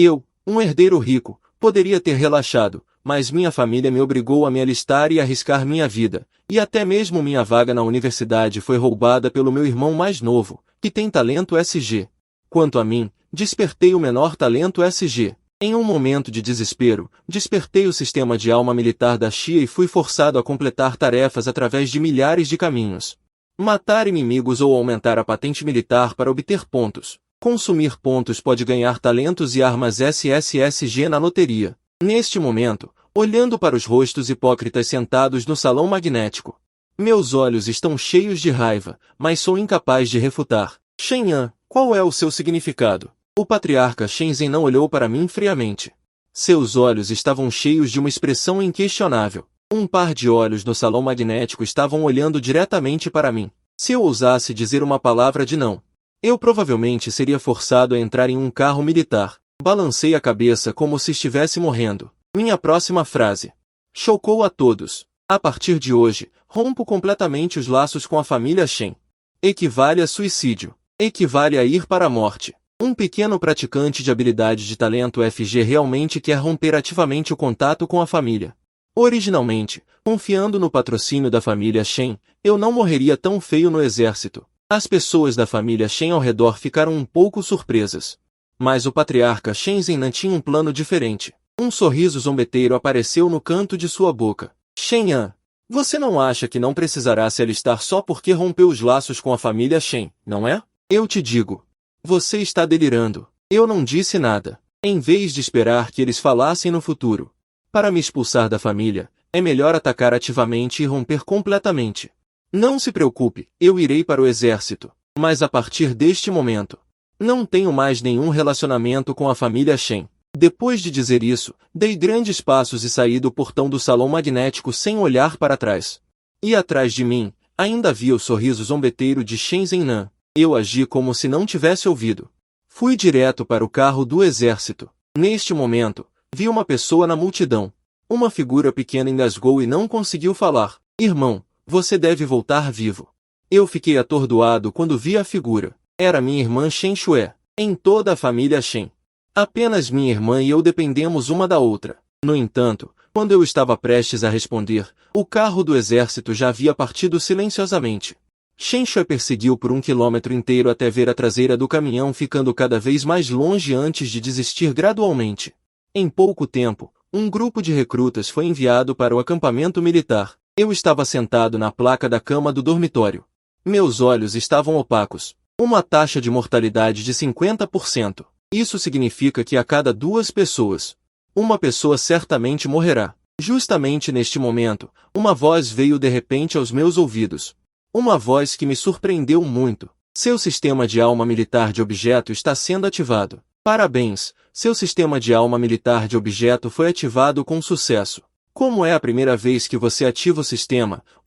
Eu, um herdeiro rico, poderia ter relaxado, mas minha família me obrigou a me alistar e arriscar minha vida, e até mesmo minha vaga na universidade foi roubada pelo meu irmão mais novo, que tem talento SG. Quanto a mim, despertei o menor talento SG. Em um momento de desespero, despertei o sistema de alma militar da Xia e fui forçado a completar tarefas através de milhares de caminhos. Matar inimigos ou aumentar a patente militar para obter pontos. Consumir pontos pode ganhar talentos e armas SSSG na loteria. Neste momento, olhando para os rostos hipócritas sentados no salão magnético, meus olhos estão cheios de raiva, mas sou incapaz de refutar. Shenyan, qual é o seu significado? O patriarca Shenzhen não olhou para mim friamente. Seus olhos estavam cheios de uma expressão inquestionável. Um par de olhos no salão magnético estavam olhando diretamente para mim. Se eu ousasse dizer uma palavra de não, eu provavelmente seria forçado a entrar em um carro militar. Balancei a cabeça como se estivesse morrendo. Minha próxima frase chocou a todos. A partir de hoje, rompo completamente os laços com a família Shen. Equivale a suicídio. Equivale a ir para a morte. Um pequeno praticante de habilidade de talento FG realmente quer romper ativamente o contato com a família. Originalmente, confiando no patrocínio da família Shen, eu não morreria tão feio no exército. As pessoas da família Shen ao redor ficaram um pouco surpresas. Mas o patriarca Shenzhen não tinha um plano diferente. Um sorriso zombeteiro apareceu no canto de sua boca. Shenyan, você não acha que não precisará se alistar só porque rompeu os laços com a família Shen, não é? Eu te digo. Você está delirando. Eu não disse nada. Em vez de esperar que eles falassem no futuro, para me expulsar da família, é melhor atacar ativamente e romper completamente. Não se preocupe, eu irei para o exército. Mas a partir deste momento, não tenho mais nenhum relacionamento com a família Shen. Depois de dizer isso, dei grandes passos e saí do portão do salão magnético sem olhar para trás. E atrás de mim, ainda havia o sorriso zombeteiro de Shenzhen Nan. Eu agi como se não tivesse ouvido. Fui direto para o carro do exército. Neste momento, vi uma pessoa na multidão. Uma figura pequena engasgou e não conseguiu falar. Irmão, você deve voltar vivo. Eu fiquei atordoado quando vi a figura. Era minha irmã Shen Shue. Em toda a família Shen, apenas minha irmã e eu dependemos uma da outra. No entanto, quando eu estava prestes a responder, o carro do exército já havia partido silenciosamente. Shen Shue perseguiu por 1 quilômetro inteiro até ver a traseira do caminhão ficando cada vez mais longe antes de desistir gradualmente. Em pouco tempo, um grupo de recrutas foi enviado para o acampamento militar. Eu estava sentado na placa da cama do dormitório. Meus olhos estavam opacos. Uma taxa de mortalidade de 50%. Isso significa que a cada 2 pessoas, uma pessoa certamente morrerá. Justamente neste momento, uma voz veio de repente aos meus ouvidos. Uma voz que me surpreendeu muito. Seu sistema de alma militar de objeto está sendo ativado. Parabéns, seu sistema de alma militar de objeto foi ativado com sucesso. Como é a primeira vez que você ativa o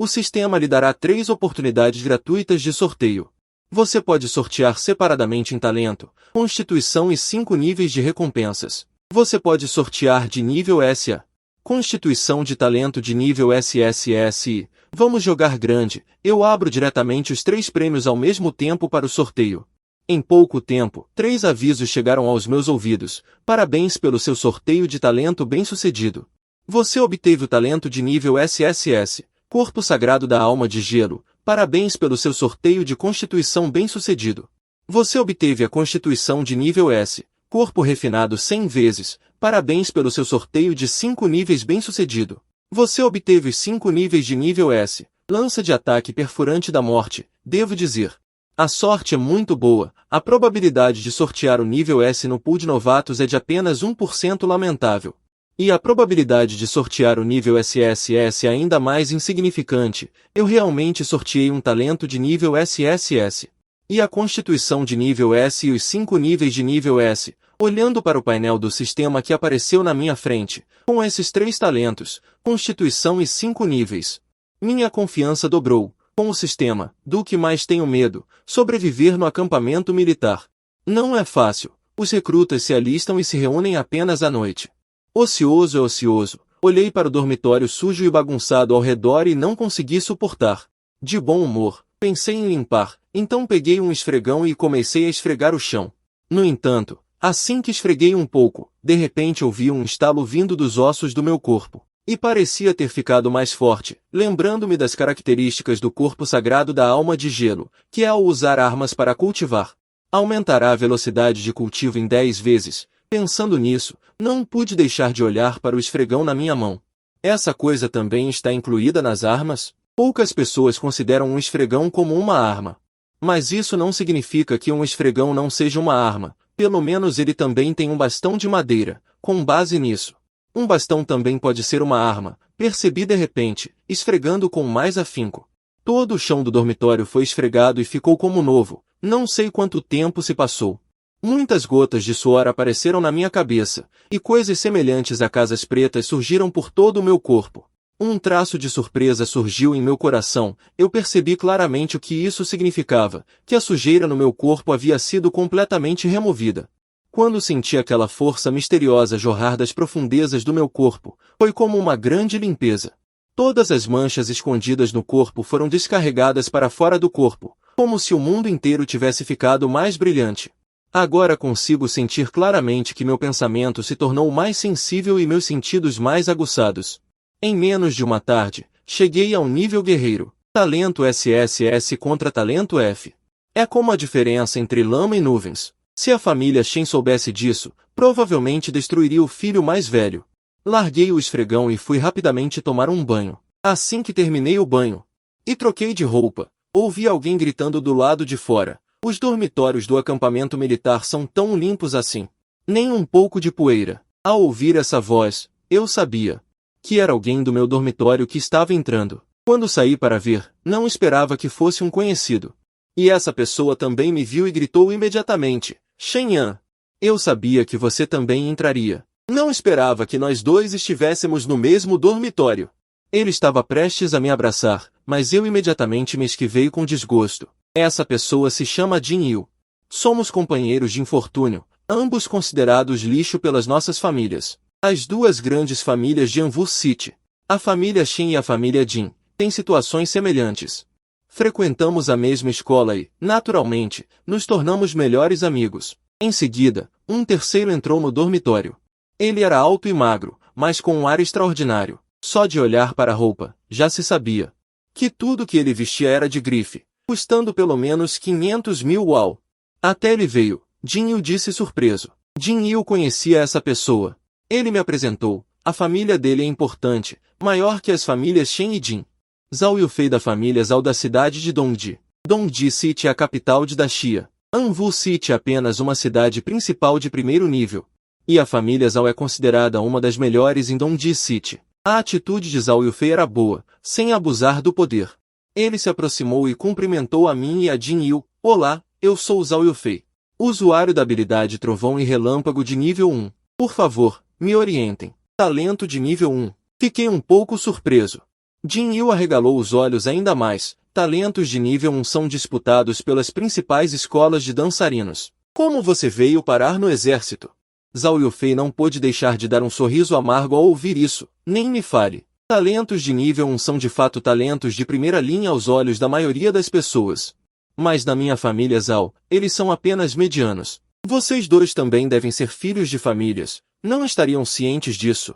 sistema lhe dará 3 oportunidades gratuitas de sorteio. Você pode sortear separadamente em talento, constituição e 5 níveis de recompensas. Você pode sortear de nível SA, constituição de talento de nível SSSI. Vamos jogar grande, eu abro diretamente os 3 prêmios ao mesmo tempo para o sorteio. Em pouco tempo, 3 avisos chegaram aos meus ouvidos. Parabéns pelo seu sorteio de talento bem-sucedido. Você obteve o talento de nível SSS, Corpo Sagrado da Alma de Gelo. Parabéns pelo seu sorteio de Constituição bem-sucedido. Você obteve a Constituição de nível S, Corpo Refinado 100 vezes. Parabéns pelo seu sorteio de 5 níveis bem-sucedido. Você obteve os 5 níveis de nível S, Lança de Ataque Perfurante da Morte. Devo dizer, a sorte é muito boa. A probabilidade de sortear o nível S no pool de novatos é de apenas 1% lamentável. E a probabilidade de sortear o nível SSS é ainda mais insignificante. Eu realmente sorteei um talento de nível SSS. E a constituição de nível S e os 5 níveis de nível S. Olhando para o painel do sistema que apareceu na minha frente, com esses 3 talentos, constituição e 5 níveis, minha confiança dobrou. Com o sistema, do que mais tenho medo, sobreviver no acampamento militar. Não é fácil. Os recrutas se alistam e se reúnem apenas à noite. Ocioso é ocioso. Olhei para o dormitório sujo e bagunçado ao redor e não consegui suportar. De bom humor, pensei em limpar, então peguei um esfregão e comecei a esfregar o chão. No entanto, Assim que esfreguei um pouco, de repente ouvi um estalo vindo dos ossos do meu corpo. E parecia ter ficado mais forte, lembrando-me das características do corpo sagrado da alma de gelo, que é ao usar armas para cultivar. Aumentará a velocidade de cultivo em 10 vezes. Pensando nisso, não pude deixar de olhar para o esfregão na minha mão. Essa coisa também está incluída nas armas? Poucas pessoas consideram um esfregão como uma arma. Mas isso não significa que um esfregão não seja uma arma, pelo menos ele também tem um bastão de madeira, com base nisso. Um bastão também pode ser uma arma, percebi de repente, esfregando com mais afinco. Todo o chão do dormitório foi esfregado e ficou como novo, não sei quanto tempo se passou. Muitas gotas de suor apareceram na minha cabeça, e coisas semelhantes a casas pretas surgiram por todo o meu corpo. Um traço de surpresa surgiu em meu coração, eu percebi claramente o que isso significava, que a sujeira no meu corpo havia sido completamente removida. Quando senti aquela força misteriosa jorrar das profundezas do meu corpo, foi como uma grande limpeza. Todas as manchas escondidas no corpo foram descarregadas para fora do corpo, como se o mundo inteiro tivesse ficado mais brilhante. Agora consigo sentir claramente que meu pensamento se tornou mais sensível e meus sentidos mais aguçados. Em menos de uma tarde, cheguei ao nível guerreiro, talento SSS contra talento F. É como a diferença entre lama e nuvens. Se a família Shen soubesse disso, provavelmente destruiria o filho mais velho. Larguei o esfregão e fui rapidamente tomar um banho. Assim que terminei o banho e troquei de roupa, ouvi alguém gritando do lado de fora. Os dormitórios do acampamento militar são tão limpos assim. Nem um pouco de poeira. Ao ouvir essa voz, eu sabia que era alguém do meu dormitório que estava entrando. Quando saí para ver, não esperava que fosse um conhecido. E essa pessoa também me viu e gritou imediatamente: Shen Yan, eu sabia que você também entraria. Não esperava que nós dois estivéssemos no mesmo dormitório. Ele estava prestes a me abraçar, mas eu imediatamente me esquivei com desgosto. Essa pessoa se chama Jin Yu. Somos companheiros de infortúnio, ambos considerados lixo pelas nossas famílias. As duas grandes famílias de Anvu City, a família Shen e a família Jin, têm situações semelhantes. Frequentamos a mesma escola e, naturalmente, nos tornamos melhores amigos. Em seguida, um terceiro entrou no dormitório. Ele era alto e magro, mas com um ar extraordinário. Só de olhar para a roupa, já se sabia que tudo que ele vestia era de grife, custando pelo menos 500 mil uau. Até ele veio, Jin Yu disse surpreso. Jin Yu conhecia essa pessoa. Ele me apresentou. A família dele é importante, maior que as famílias Shen e Jin. Zhao Yufei da família Zhao da cidade de Dongji. Dongji City é a capital de Daxia. Anvu City é apenas uma cidade principal de primeiro nível. E a família Zhao é considerada uma das melhores em Dongji City. A atitude de Zhao Yufei era boa, sem abusar do poder. Ele se aproximou e cumprimentou a mim e a Jin Yu. Olá, eu sou Zhao Yufei, usuário da habilidade Trovão e Relâmpago de nível 1. Por favor, me orientem. Talento de nível 1. Fiquei um pouco surpreso. Jin Yu arregalou os olhos ainda mais. Talentos de nível 1 são disputados pelas principais escolas de dançarinos. Como você veio parar no exército? Zhao Yufei não pôde deixar de dar um sorriso amargo ao ouvir isso. Nem me fale. Talentos de nível 1 são de fato talentos de primeira linha aos olhos da maioria das pessoas. Mas na minha família Zhao, eles são apenas medianos. Vocês dois também devem ser filhos de famílias. Não estariam cientes disso?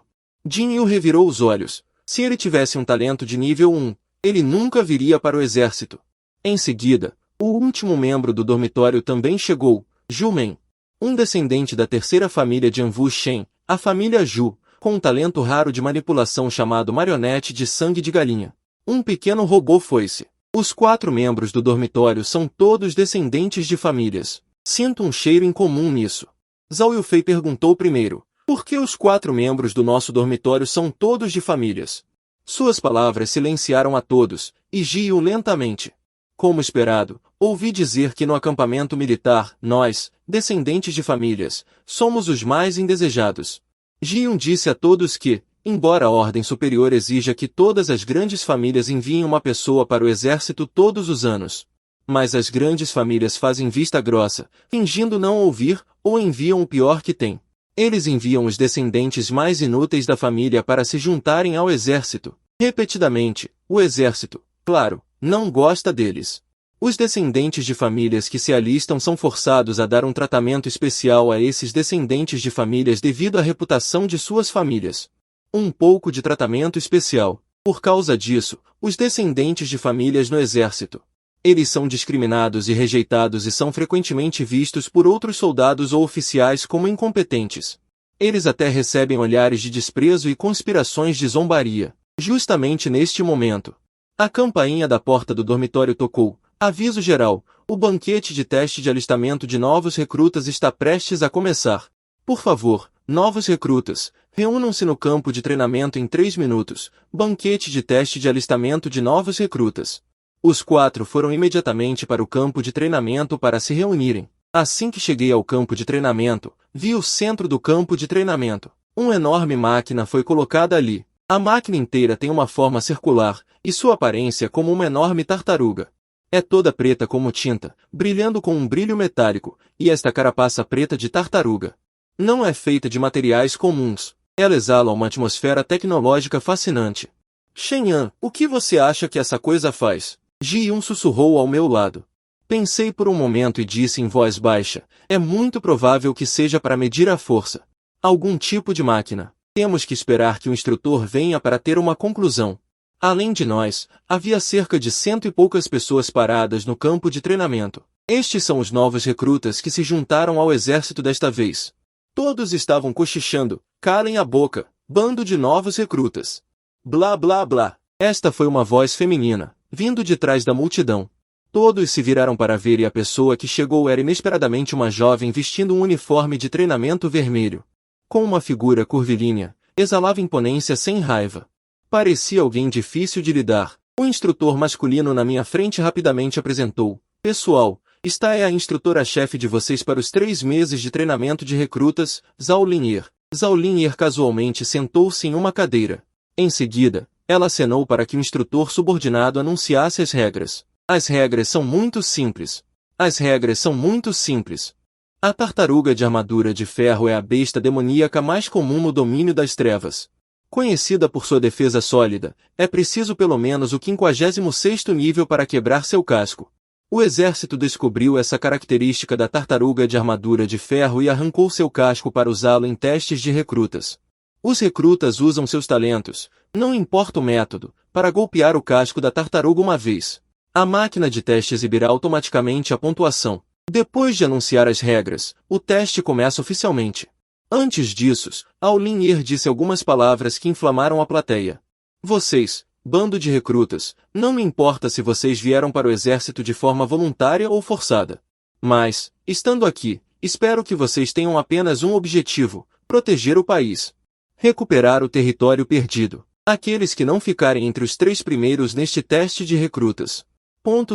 Jin Yu revirou os olhos. Se ele tivesse um talento de nível 1, ele nunca viria para o exército. Em seguida, o último membro do dormitório também chegou, Zhu Men. Um descendente da terceira família de Anvu Shen, a família Zhu, com um talento raro de manipulação chamado marionete de sangue de galinha. Um pequeno robô foi-se. Os 4 membros do dormitório são todos descendentes de famílias. Sinto um cheiro incomum nisso. Zhao Yufei perguntou primeiro. Por que os 4 membros do nosso dormitório são todos de famílias? Suas palavras silenciaram a todos, e Ji-Yu lentamente. Como esperado, ouvi dizer que no acampamento militar, nós, descendentes de famílias, somos os mais indesejados. Ji-Yun disse a todos que, embora a ordem superior exija que todas as grandes famílias enviem uma pessoa para o exército todos os anos, mas as grandes famílias fazem vista grossa, fingindo não ouvir, ou enviam o pior que tem. Eles enviam os descendentes mais inúteis da família para se juntarem ao exército. Repetidamente, o exército, claro, não gosta deles. Os descendentes de famílias que se alistam são forçados a dar um tratamento especial a esses descendentes de famílias devido à reputação de suas famílias. Um pouco de tratamento especial. Por causa disso, os descendentes de famílias no exército. Eles são discriminados e rejeitados e são frequentemente vistos por outros soldados ou oficiais como incompetentes. Eles até recebem olhares de desprezo e conspirações de zombaria. Justamente neste momento, a campainha da porta do dormitório tocou. Aviso geral, o banquete de teste de alistamento de novos recrutas está prestes a começar. Por favor, novos recrutas, reúnam-se no campo de treinamento em 3 minutos. Banquete de teste de alistamento de novos recrutas. Os 4 foram imediatamente para o campo de treinamento para se reunirem. Assim que cheguei ao campo de treinamento, vi o centro do campo de treinamento. Uma enorme máquina foi colocada ali. A máquina inteira tem uma forma circular, e sua aparência é como uma enorme tartaruga. É toda preta como tinta, brilhando com um brilho metálico, e esta carapaça preta de tartaruga não é feita de materiais comuns. Ela exala uma atmosfera tecnológica fascinante. Shen-Yan, o que você acha que essa coisa faz? Ji-Yun sussurrou ao meu lado. Pensei por um momento e disse em voz baixa, é muito provável que seja para medir a força. Algum tipo de máquina. Temos que esperar que o instrutor venha para ter uma conclusão. Além de nós, havia cerca de 100 e poucas pessoas paradas no campo de treinamento. Estes são os novos recrutas que se juntaram ao exército desta vez. Todos estavam cochichando, calem a boca, bando de novos recrutas. Blá blá blá. Esta foi uma voz feminina, vindo de trás da multidão. Todos se viraram para ver e a pessoa que chegou era inesperadamente uma jovem vestindo um uniforme de treinamento vermelho. Com uma figura curvilínea, exalava imponência sem raiva. Parecia alguém difícil de lidar. O instrutor masculino na minha frente rapidamente apresentou. Pessoal, esta é a instrutora-chefe de vocês para os 3 meses de treinamento de recrutas, Zhao Linher. Zhao Linher casualmente sentou-se em uma cadeira. Em seguida, ela acenou para que o instrutor subordinado anunciasse as regras. As regras são muito simples. As regras são muito simples. A tartaruga de armadura de ferro é a besta demoníaca mais comum no domínio das trevas. Conhecida por sua defesa sólida, é preciso pelo menos o 56º nível para quebrar seu casco. O exército descobriu essa característica da tartaruga de armadura de ferro e arrancou seu casco para usá-lo em testes de recrutas. Os recrutas usam seus talentos, não importa o método, para golpear o casco da tartaruga uma vez. A máquina de teste exibirá automaticamente a pontuação. Depois de anunciar as regras, o teste começa oficialmente. Antes disso, Zhao Linher disse algumas palavras que inflamaram a plateia. Vocês, bando de recrutas, não me importa se vocês vieram para o exército de forma voluntária ou forçada. Mas, estando aqui, espero que vocês tenham apenas um objetivo, proteger o país. Recuperar o território perdido. Aqueles que não ficarem entre os 3 primeiros neste teste de recrutas.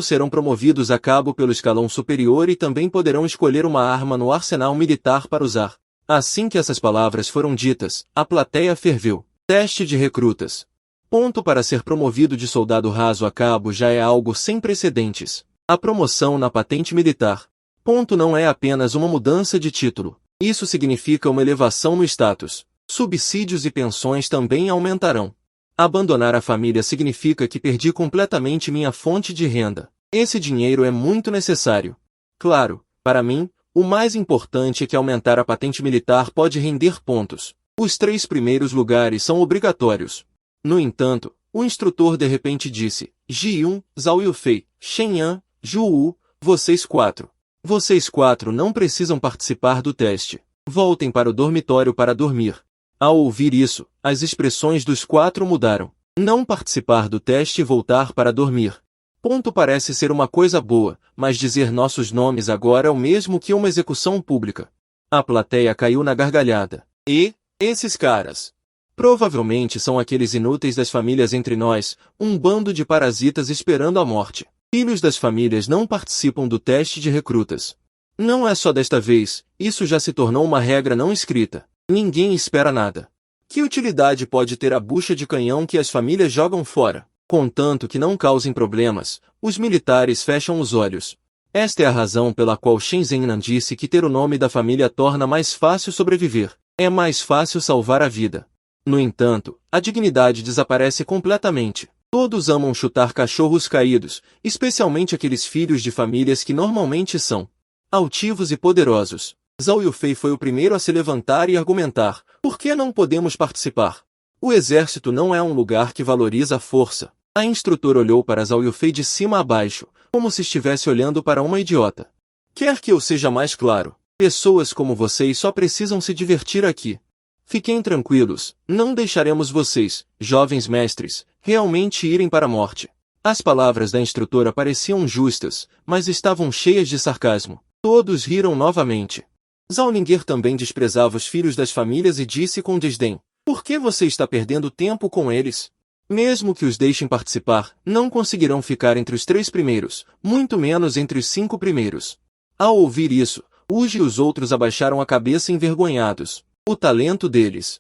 Serão promovidos a cabo pelo escalão superior e também poderão escolher uma arma no arsenal militar para usar. Assim que essas palavras foram ditas, a plateia ferveu. Teste de recrutas. Para ser promovido de soldado raso a cabo já é algo sem precedentes. A promoção na patente militar. Não é apenas uma mudança de título. Isso significa uma elevação no status. Subsídios e pensões também aumentarão. Abandonar a família significa que perdi completamente minha fonte de renda. Esse dinheiro é muito necessário. Claro, para mim, o mais importante é que aumentar a patente militar pode render pontos. Os 3 primeiros lugares são obrigatórios. No entanto, o instrutor de repente disse, Ji-Yun, Zhao Yufei, Shen-Yan, Zhu-Wu, vocês 4. Vocês 4 não precisam participar do teste. Voltem para o dormitório para dormir. Ao ouvir isso, as expressões dos 4 mudaram. Não participar do teste e voltar para dormir. Parece ser uma coisa boa, mas dizer nossos nomes agora é o mesmo que uma execução pública. A plateia caiu na gargalhada. E, esses caras? Provavelmente são aqueles inúteis das famílias entre nós, um bando de parasitas esperando a morte. Filhos das famílias não participam do teste de recrutas. Não é só desta vez, isso já se tornou uma regra não escrita. Ninguém espera nada. Que utilidade pode ter a bucha de canhão que as famílias jogam fora? Contanto que não causem problemas, os militares fecham os olhos. Esta é a razão pela qual Shen Zhennan disse que ter o nome da família torna mais fácil sobreviver. É mais fácil salvar a vida. No entanto, a dignidade desaparece completamente. Todos amam chutar cachorros caídos, especialmente aqueles filhos de famílias que normalmente são altivos e poderosos. Zhao Yufei foi o primeiro a se levantar e argumentar: por que não podemos participar? O exército não é um lugar que valoriza a força. A instrutora olhou para Zhao Yufei de cima a baixo, como se estivesse olhando para uma idiota. Quer que eu seja mais claro? Pessoas como vocês só precisam se divertir aqui. Fiquem tranquilos, não deixaremos vocês, jovens mestres, realmente irem para a morte. As palavras da instrutora pareciam justas, mas estavam cheias de sarcasmo. Todos riram novamente. Zhao Ningguer também desprezava os filhos das famílias e disse com desdém: por que você está perdendo tempo com eles? Mesmo que os deixem participar, não conseguirão ficar entre os 3 primeiros, muito menos entre os 5 primeiros. Ao ouvir isso, Uji e os outros abaixaram a cabeça envergonhados. O talento deles.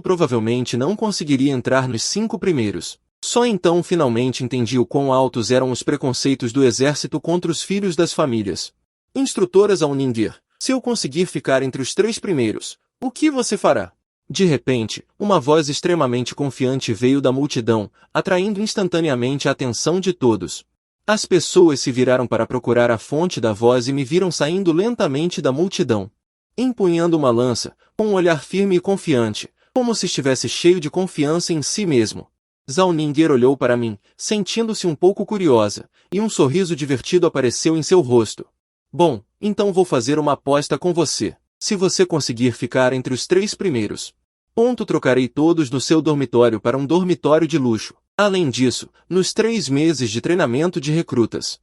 Provavelmente não conseguiria entrar nos 5 primeiros. Só então finalmente entendi o quão altos eram os preconceitos do exército contra os filhos das famílias. Instrutoras ao Ningguer: se eu conseguir ficar entre os 3 primeiros, o que você fará? De repente, uma voz extremamente confiante veio da multidão, atraindo instantaneamente a atenção de todos. As pessoas se viraram para procurar a fonte da voz e me viram saindo lentamente da multidão, empunhando uma lança, com um olhar firme e confiante, como se estivesse cheio de confiança em si mesmo. Zhao Ningguer olhou para mim, sentindo-se um pouco curiosa, e um sorriso divertido apareceu em seu rosto. Bom, então vou fazer uma aposta com você. Se você conseguir ficar entre os 3 primeiros, trocarei todos no seu dormitório para um dormitório de luxo. Além disso, nos 3 meses de treinamento de recrutas,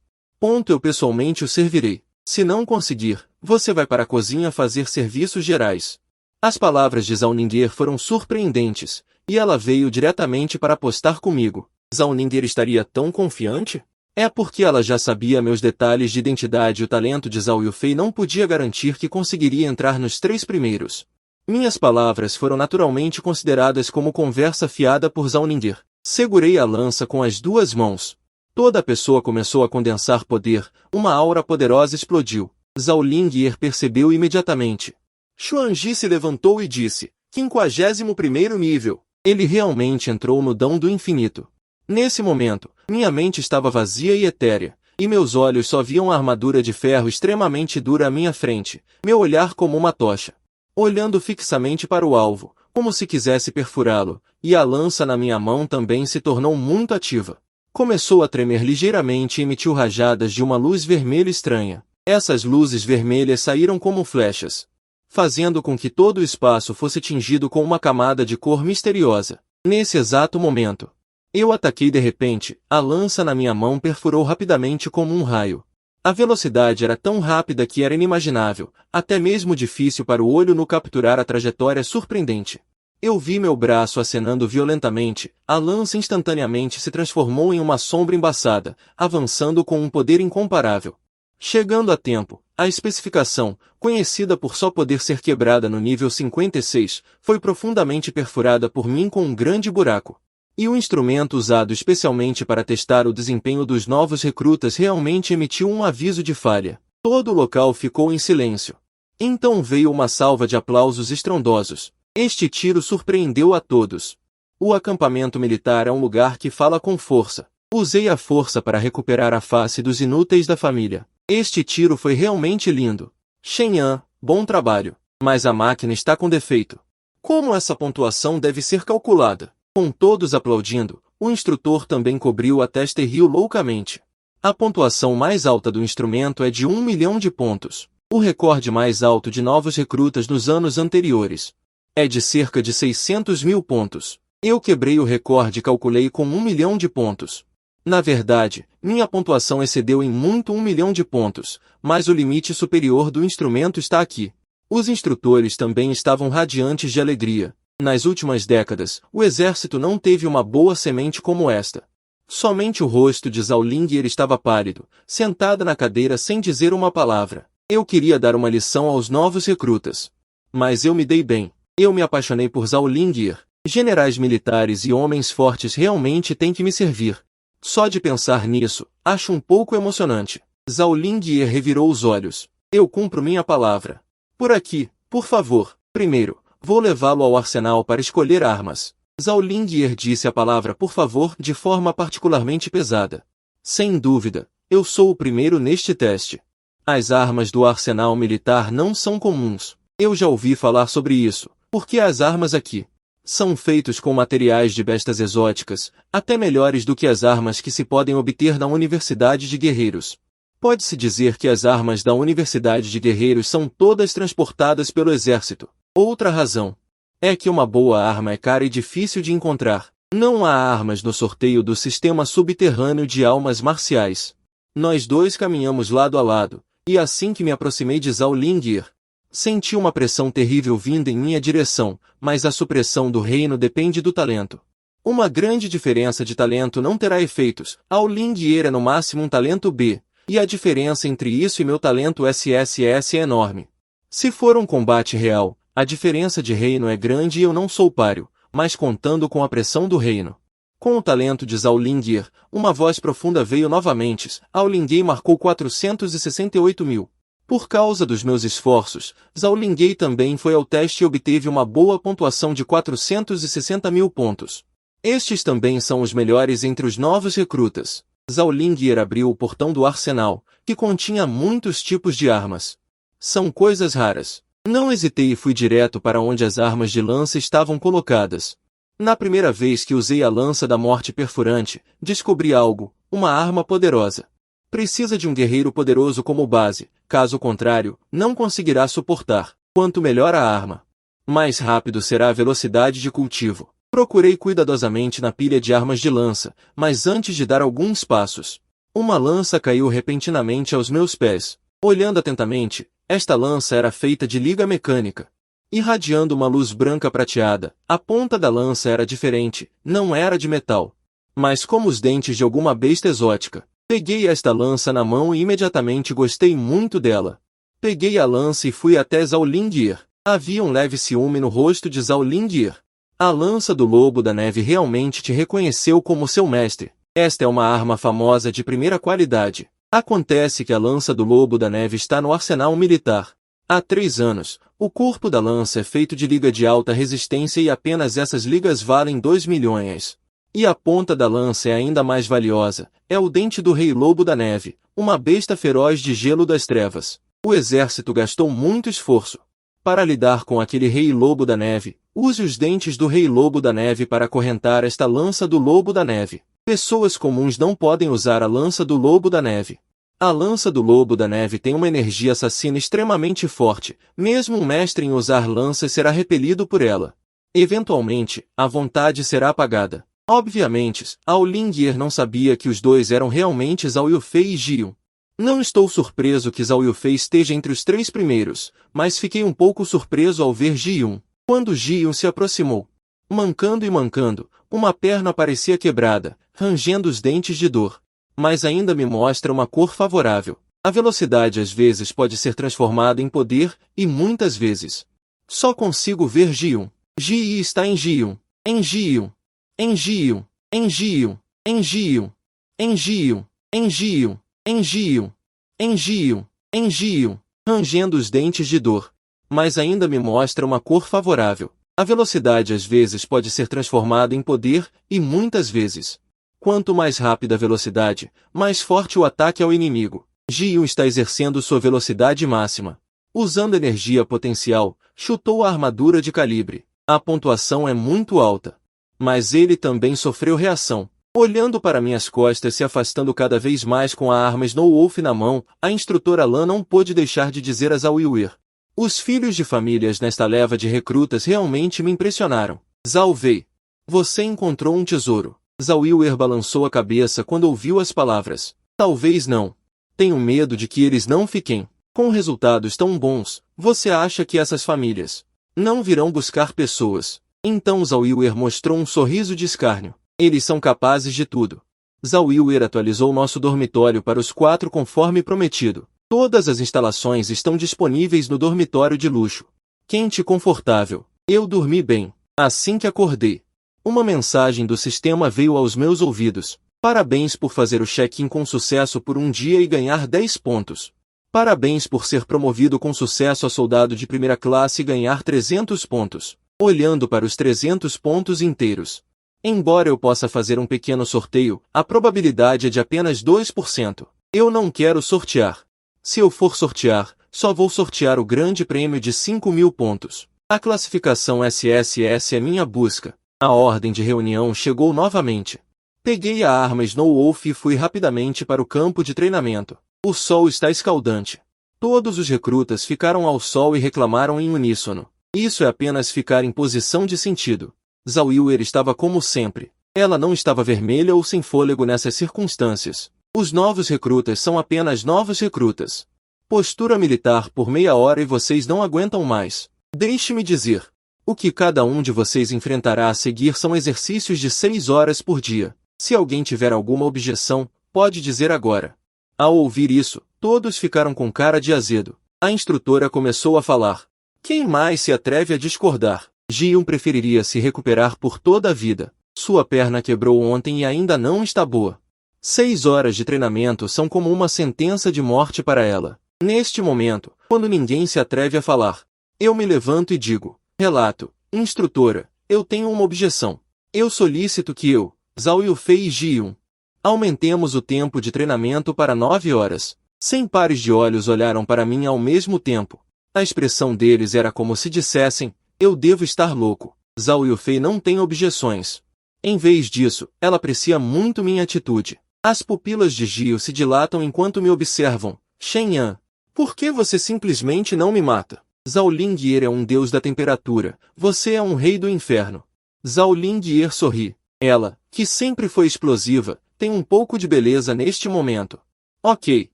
eu pessoalmente o servirei. Se não conseguir, você vai para a cozinha fazer serviços gerais. As palavras de Zhao Ningguer foram surpreendentes, e ela veio diretamente para apostar comigo. Zhao Ningguer estaria tão confiante? É porque ela já sabia meus detalhes de identidade e o talento de Zhao Yufei não podia garantir que conseguiria entrar nos 3 primeiros. Minhas palavras foram naturalmente consideradas como conversa fiada por Zhao Ningguer. Segurei a lança com as 2 mãos. Toda a pessoa começou a condensar poder, uma aura poderosa explodiu. Zhao Ningguer percebeu imediatamente. Xuanji se levantou e disse: 51º nível. Ele realmente entrou no dão do infinito. Nesse momento, minha mente estava vazia e etérea, e meus olhos só viam a armadura de ferro extremamente dura à minha frente, meu olhar como uma tocha, olhando fixamente para o alvo, como se quisesse perfurá-lo, e a lança na minha mão também se tornou muito ativa. Começou a tremer ligeiramente e emitiu rajadas de uma luz vermelha estranha. Essas luzes vermelhas saíram como flechas, fazendo com que todo o espaço fosse tingido com uma camada de cor misteriosa. Nesse exato momento, eu ataquei de repente, a lança na minha mão perfurou rapidamente como um raio. A velocidade era tão rápida que era inimaginável, até mesmo difícil para o olho nu capturar a trajetória surpreendente. Eu vi meu braço acenando violentamente, a lança instantaneamente se transformou em uma sombra embaçada, avançando com um poder incomparável. Chegando a tempo, a especificação, conhecida por só poder ser quebrada no nível 56, foi profundamente perfurada por mim com um grande buraco. E o instrumento usado especialmente para testar o desempenho dos novos recrutas realmente emitiu um aviso de falha. Todo o local ficou em silêncio. Então veio uma salva de aplausos estrondosos. Este tiro surpreendeu a todos. O acampamento militar é um lugar que fala com força. Usei a força para recuperar a face dos inúteis da família. Este tiro foi realmente lindo. Shen Yan, bom trabalho. Mas a máquina está com defeito. Como essa pontuação deve ser calculada? Com todos aplaudindo, o instrutor também cobriu a testa e riu loucamente. A pontuação mais alta do instrumento é de 1 milhão de pontos. O recorde mais alto de novos recrutas nos anos anteriores é de cerca de 600 mil pontos. Eu quebrei o recorde e calculei com 1 milhão de pontos. Na verdade, minha pontuação excedeu em muito 1 milhão de pontos, mas o limite superior do instrumento está aqui. Os instrutores também estavam radiantes de alegria. Nas últimas décadas, o exército não teve uma boa semente como esta. Somente o rosto de Zhao Ningguer estava pálido, sentada na cadeira sem dizer uma palavra. Eu queria dar uma lição aos novos recrutas. Mas eu me dei bem. Eu me apaixonei por Zhao Ningguer. Generais militares e homens fortes realmente têm que me servir. Só de pensar nisso, acho um pouco emocionante. Zhao Ningguer revirou os olhos. Eu cumpro minha palavra. Por aqui, por favor. Primeiro, vou levá-lo ao arsenal para escolher armas. Zhao Lingyer disse a palavra por favor de forma particularmente pesada. Sem dúvida, eu sou o primeiro neste teste. As armas do arsenal militar não são comuns. Eu já ouvi falar sobre isso, porque as armas aqui são feitas com materiais de bestas exóticas, até melhores do que as armas que se podem obter na Universidade de Guerreiros. Pode-se dizer que as armas da Universidade de Guerreiros são todas transportadas pelo exército. Outra razão é que uma boa arma é cara e difícil de encontrar. Não há armas no sorteio do sistema subterrâneo de almas marciais. Nós dois caminhamos lado a lado, e assim que me aproximei de Zhao Lingyer, senti uma pressão terrível vindo em minha direção, mas a supressão do reino depende do talento. Uma grande diferença de talento não terá efeitos. Zhao Lingyer é no máximo um talento B, e a diferença entre isso e meu talento SSS é enorme. Se for um combate real, a diferença de reino é grande e eu não sou páreo, mas contando com a pressão do reino. Com o talento de Zhao Lingyer, uma voz profunda veio novamente. Zhao Lingyer marcou 468.000. Por causa dos meus esforços, Zhao Lingyer também foi ao teste e obteve uma boa pontuação de 460.000 pontos. Estes também são os melhores entre os novos recrutas. Zhao Lingyer abriu o portão do arsenal, que continha muitos tipos de armas. São coisas raras. Não hesitei e fui direto para onde as armas de lança estavam colocadas. Na primeira vez que usei a lança da morte perfurante, descobri algo, uma arma poderosa. Precisa de um guerreiro poderoso como base, caso contrário, não conseguirá suportar. Quanto melhor a arma, mais rápido será a velocidade de cultivo. Procurei cuidadosamente na pilha de armas de lança, mas antes de dar alguns passos, uma lança caiu repentinamente aos meus pés. Olhando atentamente, esta lança era feita de liga mecânica, irradiando uma luz branca prateada. A ponta da lança era diferente, não era de metal, mas como os dentes de alguma besta exótica. Peguei esta lança na mão e imediatamente gostei muito dela. Peguei a lança e fui até Zhao Lingyer. Havia um leve ciúme no rosto de Zhao Lingyer. A lança do Lobo da Neve realmente te reconheceu como seu mestre. Esta é uma arma famosa de primeira qualidade. Acontece que a lança do Lobo da Neve está no arsenal militar. Há 3 anos, o corpo da lança é feito de liga de alta resistência e apenas essas ligas valem 2 milhões. E a ponta da lança é ainda mais valiosa, é o dente do Rei Lobo da Neve, uma besta feroz de gelo das trevas. O exército gastou muito esforço para lidar com aquele Rei Lobo da Neve. Use os dentes do Rei Lobo da Neve para acorrentar esta lança do Lobo da Neve. Pessoas comuns não podem usar a lança do Lobo da Neve. A lança do Lobo da Neve tem uma energia assassina extremamente forte. Mesmo um mestre em usar lanças será repelido por ela. Eventualmente, a vontade será apagada. Obviamente, Zhao Lingyer não sabia que os dois eram realmente Zhao Yufei e Ji Yun. Não estou surpreso que Zhao Yufei esteja entre os 3 primeiros, mas fiquei um pouco surpreso ao ver Ji Yun. Quando Ji Yun se aproximou, mancando, uma perna parecia quebrada, rangendo os dentes de dor. Mas ainda me mostra uma cor favorável. A velocidade às vezes pode ser transformada em poder, e muitas vezes só consigo ver Ji Yun. Ji Yi está em Ji Yun. Em Ji Yun. Em Ji Yun. Em Ji Yun. Em Ji Yun. Em Ji Yun. Em Ji Yun. Em Ji Yun. Em Ji Yun. Em Ji Yun. Rangendo os dentes de dor. Mas ainda me mostra uma cor favorável. A velocidade às vezes pode ser transformada em poder, e muitas vezes. Quanto mais rápida a velocidade, mais forte o ataque ao inimigo. Ji Yun está exercendo sua velocidade máxima. Usando energia potencial, chutou a armadura de calibre. A pontuação é muito alta. Mas ele também sofreu reação. Olhando para minhas costas se afastando cada vez mais com a arma Snow Wolf na mão, a instrutora Lan não pôde deixar de dizer a Zhao Yue: os filhos de famílias nesta leva de recrutas realmente me impressionaram. Zhao Wei, você encontrou um tesouro. Zhao Yue balançou a cabeça quando ouviu as palavras. Talvez não. Tenho medo de que eles não fiquem. Com resultados tão bons, você acha que essas famílias não virão buscar pessoas? Então Zhao Yue mostrou um sorriso de escárnio. Eles são capazes de tudo. Zhao Yue atualizou nosso dormitório para os 4 conforme prometido. Todas as instalações estão disponíveis no dormitório de luxo. Quente e confortável. Eu dormi bem. Assim que acordei, uma mensagem do sistema veio aos meus ouvidos. Parabéns por fazer o check-in com sucesso por um dia e ganhar 10 pontos. Parabéns por ser promovido com sucesso a soldado de primeira classe e ganhar 300 pontos. olhando para os 300 pontos inteiros. Embora eu possa fazer um pequeno sorteio, a probabilidade é de apenas 2%. Eu não quero sortear. Se eu for sortear, só vou sortear o grande prêmio de 5.000 pontos. A classificação SSS é minha busca. A ordem de reunião chegou novamente. Peguei a arma Snow Wolf e fui rapidamente para o campo de treinamento. O sol está escaldante. Todos os recrutas ficaram ao sol e reclamaram em uníssono. Isso é apenas ficar em posição de sentido. Zawiller estava como sempre. Ela não estava vermelha ou sem fôlego nessas circunstâncias. Os novos recrutas são apenas novos recrutas. Postura militar por meia hora e vocês não aguentam mais. Deixe-me dizer. O que cada um de vocês enfrentará a seguir são exercícios de 6 horas por dia. Se alguém tiver alguma objeção, pode dizer agora. Ao ouvir isso, todos ficaram com cara de azedo. A instrutora começou a falar. Quem mais se atreve a discordar? Ji-yoon preferiria se recuperar por toda a vida. Sua perna quebrou ontem e ainda não está boa. 6 horas de treinamento são como uma sentença de morte para ela. Neste momento, quando ninguém se atreve a falar, eu me levanto e digo, relato, instrutora, eu tenho uma objeção. Eu solicito que Zhao Yufei e Ji-yoon, aumentemos o tempo de treinamento para 9 horas. 100 pares de olhos olharam para mim ao mesmo tempo. A expressão deles era como se dissessem, eu devo estar louco. Zhao Yufei não tem objeções. Em vez disso, ela aprecia muito minha atitude. As pupilas de Ji-yoon se dilatam enquanto me observam. Shen-yan, por que você simplesmente não me mata? Zhao Lingye é um deus da temperatura. Você é um rei do inferno. Zhao Lingye sorri. Ela, que sempre foi explosiva, tem um pouco de beleza neste momento. Ok,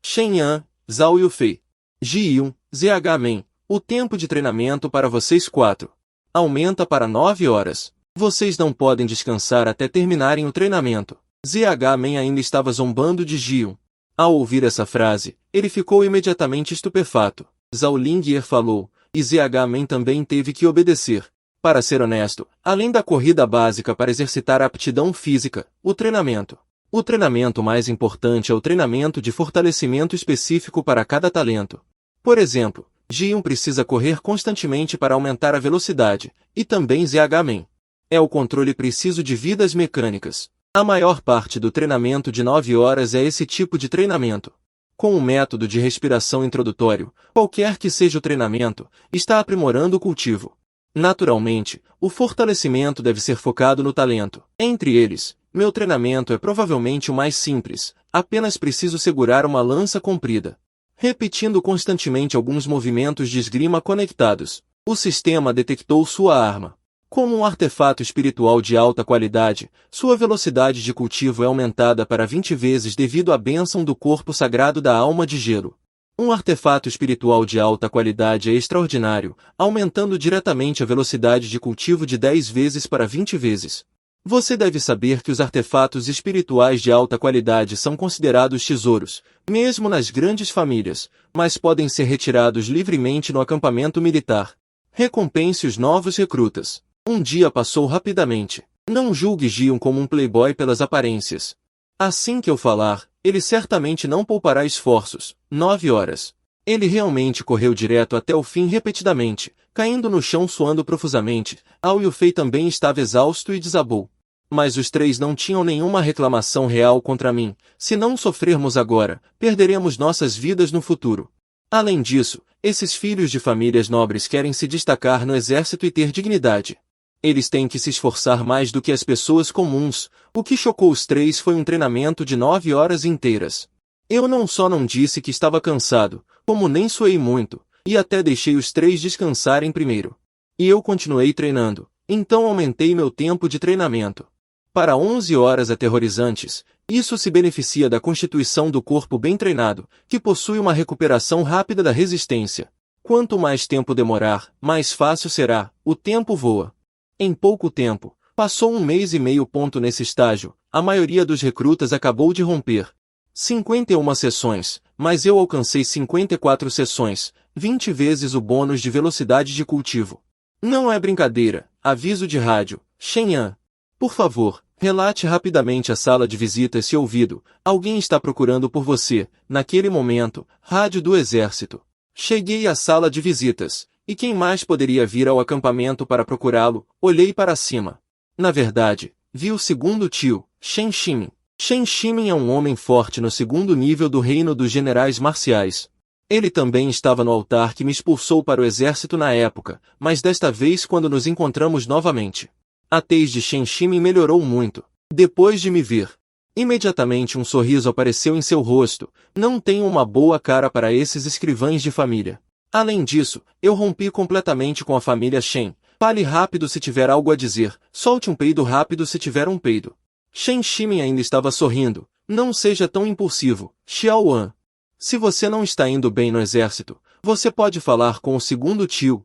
Shen-yan, Zhao Yufei. Ji-yoon, ZH-men, o tempo de treinamento para vocês 4. Aumenta para 9 horas. Vocês não podem descansar até terminarem o treinamento. ZH-men ainda estava zombando de Ji-yoon. Ao ouvir essa frase, ele ficou imediatamente estupefato. Zhao Lingye falou, e ZH-men também teve que obedecer. Para ser honesto, além da corrida básica para exercitar a aptidão física, o treinamento mais importante é o treinamento de fortalecimento específico para cada talento. Por exemplo, Ji-yoon precisa correr constantemente para aumentar a velocidade, e também ZH-men. É o controle preciso de vidas mecânicas. A maior parte do treinamento de 9 horas é esse tipo de treinamento. Com o método de respiração introdutório, qualquer que seja o treinamento, está aprimorando o cultivo. Naturalmente, o fortalecimento deve ser focado no talento. Entre eles, meu treinamento é provavelmente o mais simples, apenas preciso segurar uma lança comprida. Repetindo constantemente alguns movimentos de esgrima conectados, o sistema detectou sua arma. Como um artefato espiritual de alta qualidade, sua velocidade de cultivo é aumentada para 20 vezes devido à bênção do corpo sagrado da alma de gelo. Um artefato espiritual de alta qualidade é extraordinário, aumentando diretamente a velocidade de cultivo de 10 vezes para 20 vezes. Você deve saber que os artefatos espirituais de alta qualidade são considerados tesouros, mesmo nas grandes famílias, mas podem ser retirados livremente no acampamento militar. Recompense os novos recrutas. Um dia passou rapidamente. Não julgue Ji-yoon como um playboy pelas aparências. Assim que eu falar, ele certamente não poupará esforços. 9 horas. Ele realmente correu direto até o fim repetidamente, caindo no chão suando profusamente. Ao Yufei também estava exausto e desabou. Mas os 3 não tinham nenhuma reclamação real contra mim. Se não sofrermos agora, perderemos nossas vidas no futuro. Além disso, esses filhos de famílias nobres querem se destacar no exército e ter dignidade. Eles têm que se esforçar mais do que as pessoas comuns. O que chocou os 3 foi um treinamento de 9 horas inteiras. Eu não só não disse que estava cansado, como nem suei muito, e até deixei os 3 descansarem primeiro. E eu continuei treinando, então aumentei meu tempo de treinamento para 11 horas aterrorizantes. Isso se beneficia da constituição do corpo bem treinado, que possui uma recuperação rápida da resistência. Quanto mais tempo demorar, mais fácil será. O tempo voa. Em pouco tempo, passou 1 mês e meio. Nesse estágio, a maioria dos recrutas acabou de romper 51 sessões, mas eu alcancei 54 sessões, 20 vezes o bônus de velocidade de cultivo. Não é brincadeira, aviso de rádio. Shen-yan, por favor, relate rapidamente à sala de visitas se ouvido. Alguém está procurando por você. Naquele momento, rádio do exército. Cheguei à sala de visitas. E quem mais poderia vir ao acampamento para procurá-lo? Olhei para cima. Na verdade, vi o segundo tio, Shen Shimin. Shen Shimin é um homem forte no segundo nível do reino dos generais marciais. Ele também estava no altar que me expulsou para o exército na época, mas desta vez quando nos encontramos novamente. A tez de Shen Shimin melhorou muito. Depois de me ver, imediatamente um sorriso apareceu em seu rosto. Não tenho uma boa cara para esses escrivães de família. Além disso, eu rompi completamente com a família Shen. Fale rápido se tiver algo a dizer, solte um peido rápido se tiver um peido. Shen Shimin ainda estava sorrindo. Não seja tão impulsivo, Xiao Wan. Se você não está indo bem no exército, você pode falar com o segundo tio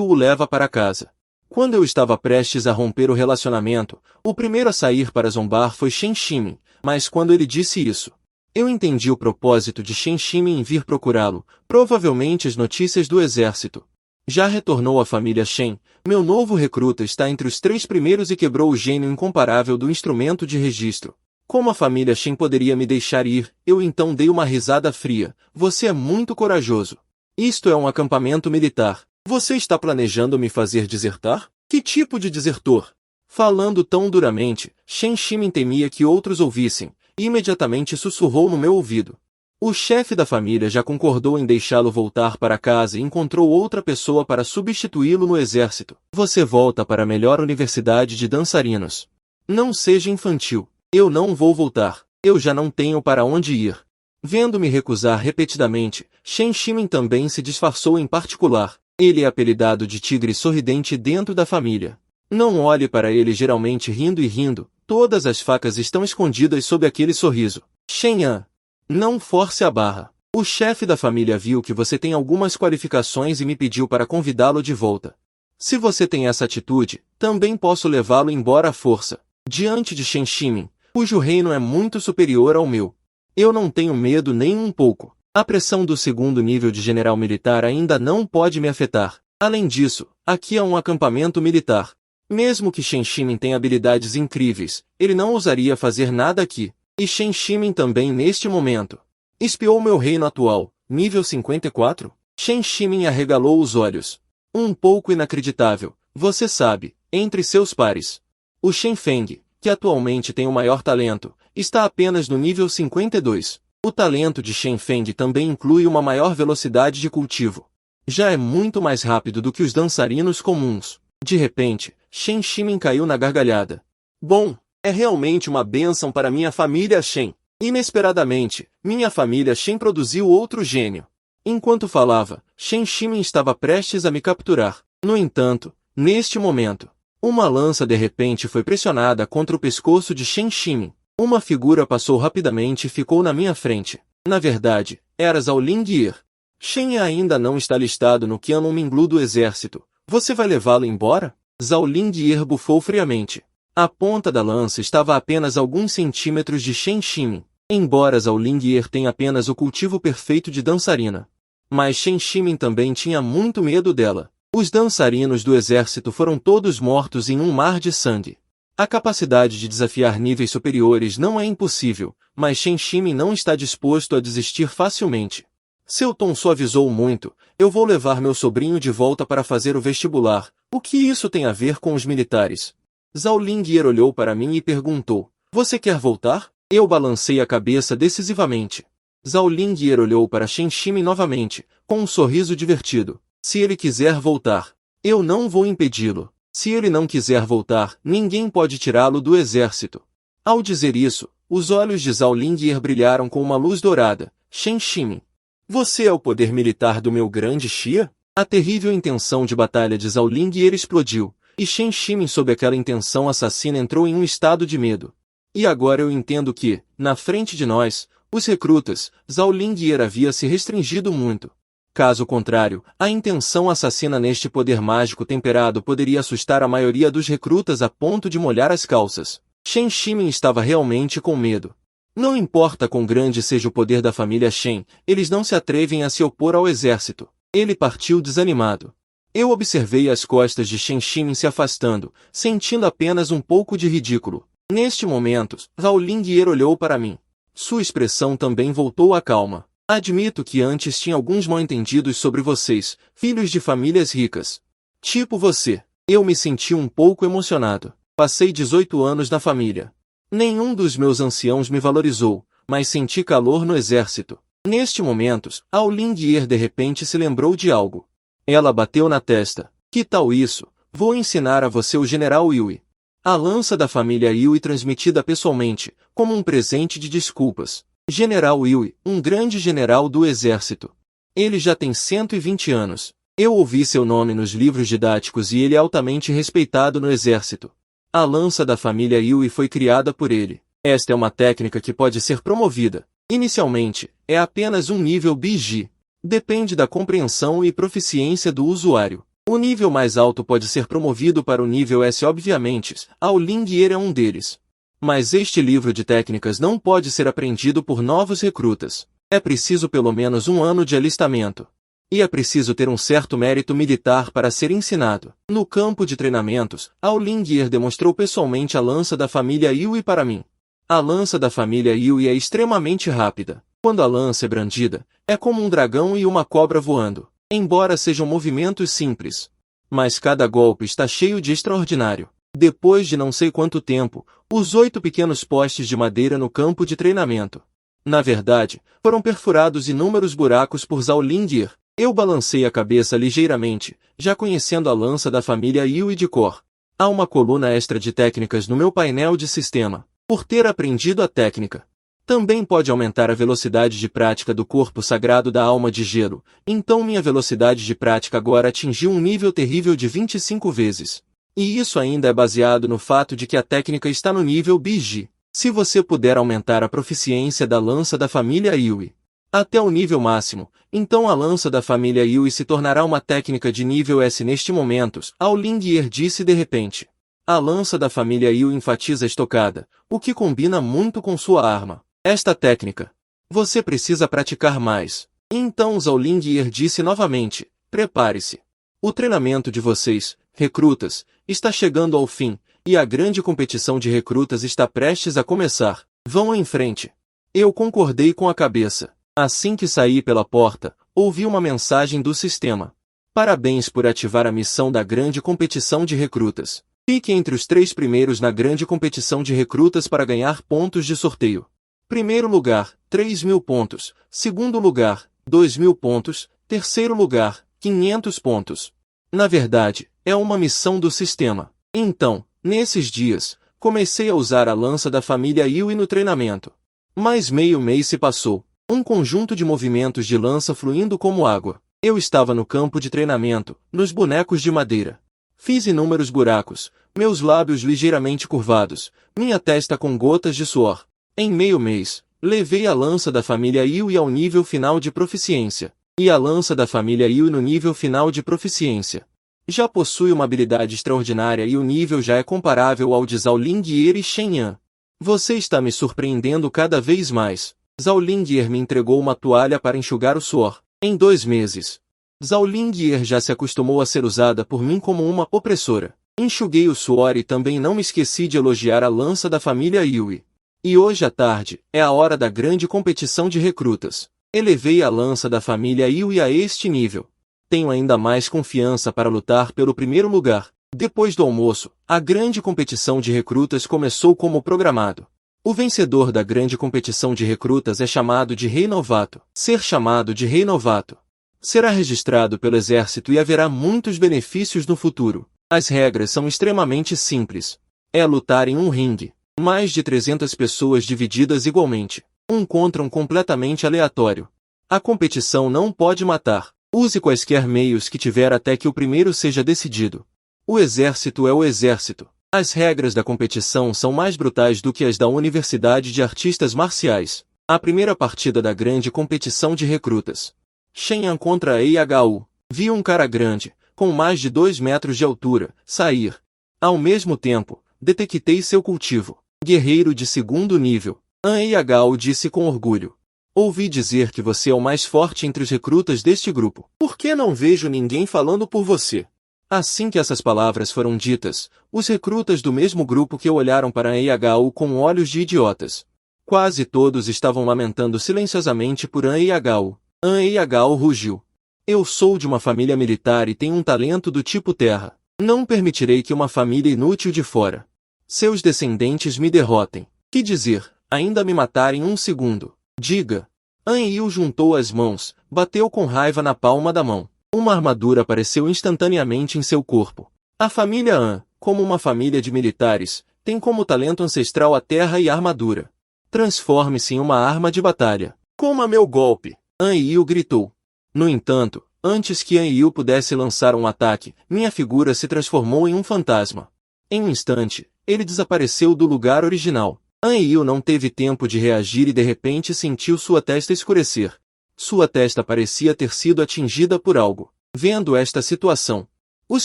o leva para casa. Quando eu estava prestes a romper o relacionamento, o primeiro a sair para zombar foi Shen Shimin, mas quando ele disse isso, eu entendi o propósito de Shen Shimin em vir procurá-lo, provavelmente as notícias do exército. Já retornou a família Shen, meu novo recruta está entre os 3 primeiros e quebrou o gênio incomparável do instrumento de registro. Como a família Shen poderia me deixar ir? Eu então dei uma risada fria. Você é muito corajoso. Isto é um acampamento militar. Você está planejando me fazer desertar? Que tipo de desertor? Falando tão duramente, Shen Shimin temia que outros ouvissem, e imediatamente sussurrou no meu ouvido. O chefe da família já concordou em deixá-lo voltar para casa e encontrou outra pessoa para substituí-lo no exército. Você volta para a melhor universidade de dançarinos. Não seja infantil. Eu não vou voltar. Eu já não tenho para onde ir. Vendo-me recusar repetidamente, Shen Shimin também se disfarçou em particular. Ele é apelidado de tigre sorridente dentro da família. Não olhe para ele geralmente rindo e rindo. Todas as facas estão escondidas sob aquele sorriso. Shen Yan. Não force a barra. O chefe da família viu que você tem algumas qualificações e me pediu para convidá-lo de volta. Se você tem essa atitude, também posso levá-lo embora à força. Diante de Shen Shimin, cujo reino é muito superior ao meu. Eu não tenho medo nem um pouco. A pressão do segundo nível de general militar ainda não pode me afetar. Além disso, aqui é um acampamento militar. Mesmo que Shen Shimin tenha habilidades incríveis, ele não ousaria fazer nada aqui. E Shen Shimin também neste momento. Espiou meu reino atual, nível 54? Shen Shimin arregalou os olhos. Um pouco inacreditável, você sabe, entre seus pares. O Shen Feng, que atualmente tem o maior talento, está apenas no nível 52. O talento de Shen Feng também inclui uma maior velocidade de cultivo. Já é muito mais rápido do que os dançarinos comuns. De repente, Shen Shimin caiu na gargalhada. Bom, é realmente uma bênção para minha família Shen. Inesperadamente, minha família Shen produziu outro gênio. Enquanto falava, Shen Shimin estava prestes a me capturar. No entanto, neste momento, uma lança de repente foi pressionada contra o pescoço de Shen Shimin. Uma figura passou rapidamente e ficou na minha frente. Na verdade, era Zhao Lingye. Shen ainda não está listado no Qianlong Minglu do exército. Você vai levá-lo embora? Zhao Lingye bufou friamente. A ponta da lança estava a apenas alguns centímetros de Shen Shimin. Embora Zhao Lingye tenha apenas o cultivo perfeito de dançarina. Mas Shen Shimin também tinha muito medo dela. Os dançarinos do exército foram todos mortos em um mar de sangue. A capacidade de desafiar níveis superiores não é impossível, mas Shen Shimin não está disposto a desistir facilmente. Seu tom suavizou muito. Eu vou levar meu sobrinho de volta para fazer o vestibular. O que isso tem a ver com os militares? Zhao Lingye olhou para mim e perguntou, você quer voltar? Eu balancei a cabeça decisivamente. Zhao Lingye olhou para Shen Shimin novamente, com um sorriso divertido. Se ele quiser voltar, eu não vou impedi-lo. Se ele não quiser voltar, ninguém pode tirá-lo do exército. Ao dizer isso, os olhos de Zhao Lingye brilharam com uma luz dourada. Shen Shimin. Você é o poder militar do meu grande Xia? A terrível intenção de batalha de Zhao Lingye explodiu. E Shen Shimin sob aquela intenção assassina entrou em um estado de medo. E agora eu entendo que, na frente de nós, os recrutas, Zhao Lingye havia se restringido muito. Caso contrário, a intenção assassina neste poder mágico temperado poderia assustar a maioria dos recrutas a ponto de molhar as calças. Shen Shimin estava realmente com medo. Não importa quão grande seja o poder da família Shen, eles não se atrevem a se opor ao exército. Ele partiu desanimado. Eu observei as costas de Shen Shimin se afastando, sentindo apenas um pouco de ridículo. Neste momento, Zhao Lingye olhou para mim. Sua expressão também voltou à calma. Admito que antes tinha alguns mal-entendidos sobre vocês, filhos de famílias ricas. Tipo você. Eu me senti um pouco emocionado. Passei 18 anos na família. Nenhum dos meus anciãos me valorizou, mas senti calor no exército. Neste momento, Ao Ling-Yier de repente se lembrou de algo. Ela bateu na testa. Que tal isso? Vou ensinar a você o General Yui. A lança da família Yui transmitida pessoalmente, como um presente de desculpas. General Yui, um grande general do exército. Ele já tem 120 anos. Eu ouvi seu nome nos livros didáticos e ele é altamente respeitado no exército. A lança da família Yui foi criada por ele. Esta é uma técnica que pode ser promovida. Inicialmente, é apenas um nível BG. Depende da compreensão e proficiência do usuário. O nível mais alto pode ser promovido para o nível S obviamente, Ao Ling-Yier é um deles. Mas este livro de técnicas não pode ser aprendido por novos recrutas. É preciso pelo menos 1 ano de alistamento. E é preciso ter um certo mérito militar para ser ensinado. No campo de treinamentos, Ao Ling-Yier demonstrou pessoalmente a lança da família Yui para mim. A lança da família Yui é extremamente rápida. Quando a lança é brandida, é como um dragão e uma cobra voando. Embora sejam movimentos simples. Mas cada golpe está cheio de extraordinário. Depois de não sei quanto tempo, os 8 pequenos postes de madeira no campo de treinamento. Na verdade, foram perfurados inúmeros buracos por Zhao Ling-Yier. Eu balancei a cabeça ligeiramente, já conhecendo a lança da família Yui de cor. Há uma coluna extra de técnicas no meu painel de sistema. Por ter aprendido a técnica. Também pode aumentar a velocidade de prática do corpo sagrado da alma de gelo. Então minha velocidade de prática agora atingiu um nível terrível de 25 vezes. E isso ainda é baseado no fato de que a técnica está no nível BG. Se você puder aumentar a proficiência da lança da família Yui até o nível máximo, então a lança da família Yui se tornará uma técnica de nível S neste momento, Ao Ling-Yier disse de repente. A lança da família Yui enfatiza a estocada, o que combina muito com sua arma. Esta técnica. Você precisa praticar mais. Então Zhao Ling-Yier disse novamente, prepare-se. O treinamento de vocês, recrutas, está chegando ao fim, e a grande competição de recrutas está prestes a começar. Vão em frente. Eu concordei com a cabeça. Assim que saí pela porta, ouvi uma mensagem do sistema. Parabéns por ativar a missão da grande competição de recrutas. Fique entre os 3 primeiros na grande competição de recrutas para ganhar pontos de sorteio. Primeiro lugar, 3.000 pontos. Segundo lugar, 2.000 pontos. Terceiro lugar, 500 pontos. Na verdade, é uma missão do sistema. Então, nesses dias, comecei a usar a lança da família Yui no treinamento. Mais meio mês se passou. Um conjunto de movimentos de lança fluindo como água. Eu estava no campo de treinamento, nos bonecos de madeira. Fiz inúmeros buracos, meus lábios ligeiramente curvados, minha testa com gotas de suor. Em meio mês, levei a lança da família Yui ao nível final de proficiência. E a lança da família Yui no nível final de proficiência. Já possui uma habilidade extraordinária e o nível já é comparável ao de Zhao Ling-Yier e Shen Yan. Você está me surpreendendo cada vez mais. Zhao Ling-Yier me entregou uma toalha para enxugar o suor. Em 2 meses. Zhao Ling-Yier já se acostumou a ser usada por mim como uma opressora. Enxuguei o suor e também não me esqueci de elogiar a lança da família Yui. E hoje à tarde, é a hora da grande competição de recrutas. Elevei a lança da família Yui a este nível. Tenho ainda mais confiança para lutar pelo primeiro lugar. Depois do almoço, a grande competição de recrutas começou como programado. O vencedor da grande competição de recrutas é chamado de Rei Novato. Ser chamado de Rei Novato. Será registrado pelo exército e haverá muitos benefícios no futuro. As regras são extremamente simples. É lutar em um ringue. Mais de 300 pessoas divididas igualmente. Um contra um completamente aleatório. A competição não pode matar. Use quaisquer meios que tiver até que o primeiro seja decidido. O exército é o exército. As regras da competição são mais brutais do que as da Universidade de Artistas Marciais. A primeira partida da grande competição de recrutas. Shen Yan contra EIHU. Vi um cara grande, com mais de 2 metros de altura, sair. Ao mesmo tempo, detectei seu cultivo. Guerreiro de 2º nível. EIHU disse com orgulho. Ouvi dizer que você é o mais forte entre os recrutas deste grupo. Por que não vejo ninguém falando por você? Assim que essas palavras foram ditas, os recrutas do mesmo grupo que olharam para EIHU com olhos de idiotas. Quase todos estavam lamentando silenciosamente por An Eagao. An Eagao rugiu. Eu sou de uma família militar e tenho um talento do tipo terra. Não permitirei que uma família inútil de fora seus descendentes me derrotem. Que dizer, ainda me matarem um segundo. Diga. An Yu juntou as mãos, bateu com raiva na palma da mão. Uma armadura apareceu instantaneamente em seu corpo. A família An, como uma família de militares, tem como talento ancestral a terra e a armadura. Transforme-se em uma arma de batalha. Coma meu golpe! An Yu gritou. No entanto, antes que An Yu pudesse lançar um ataque, minha figura se transformou em um fantasma. Em um instante, ele desapareceu do lugar original. An Yu não teve tempo de reagir e de repente sentiu sua testa escurecer. Sua testa parecia ter sido atingida por algo. Vendo esta situação, os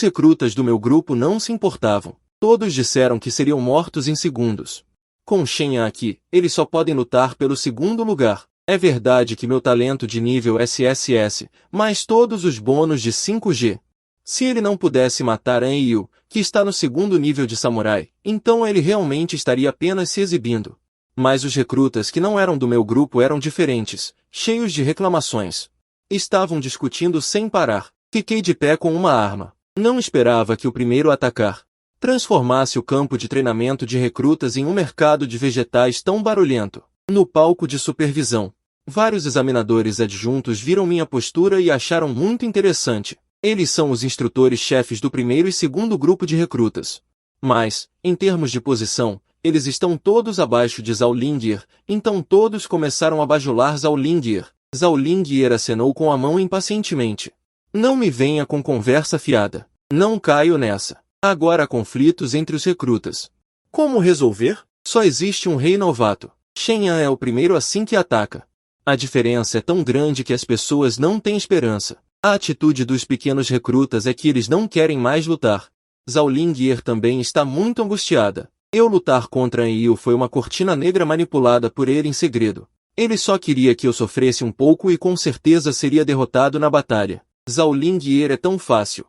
recrutas do meu grupo não se importavam. Todos disseram que seriam mortos em segundos. Com Shen Yan aqui, eles só podem lutar pelo segundo lugar. É verdade que meu talento de nível SSS, mais todos os bônus de 5G. Se ele não pudesse matar An Yu, que está no segundo nível de samurai, então ele realmente estaria apenas se exibindo. Mas os recrutas que não eram do meu grupo eram diferentes, cheios de reclamações. Estavam discutindo sem parar. Fiquei de pé com uma arma. Não esperava que o primeiro a atacar transformasse o campo de treinamento de recrutas em um mercado de vegetais tão barulhento. No palco de supervisão, vários examinadores adjuntos viram minha postura e acharam muito interessante. Eles são os instrutores-chefes do primeiro e segundo grupo de recrutas. Mas, em termos de posição, eles estão todos abaixo de Zhao Lingye, então todos começaram a bajular Zhao Lingye. Zhao Lingye acenou com a mão impacientemente. Não me venha com conversa fiada. Não caio nessa. Agora há conflitos entre os recrutas. Como resolver? Só existe um rei novato. Shen Yan é o primeiro assim que ataca. A diferença é tão grande que as pessoas não têm esperança. A atitude dos pequenos recrutas é que eles não querem mais lutar. Zhao Lingye também está muito angustiada. Eu lutar contra An Yu foi uma cortina negra manipulada por ele em segredo. Ele só queria que eu sofresse um pouco e com certeza seria derrotado na batalha. Zhao Lingye é tão fácil.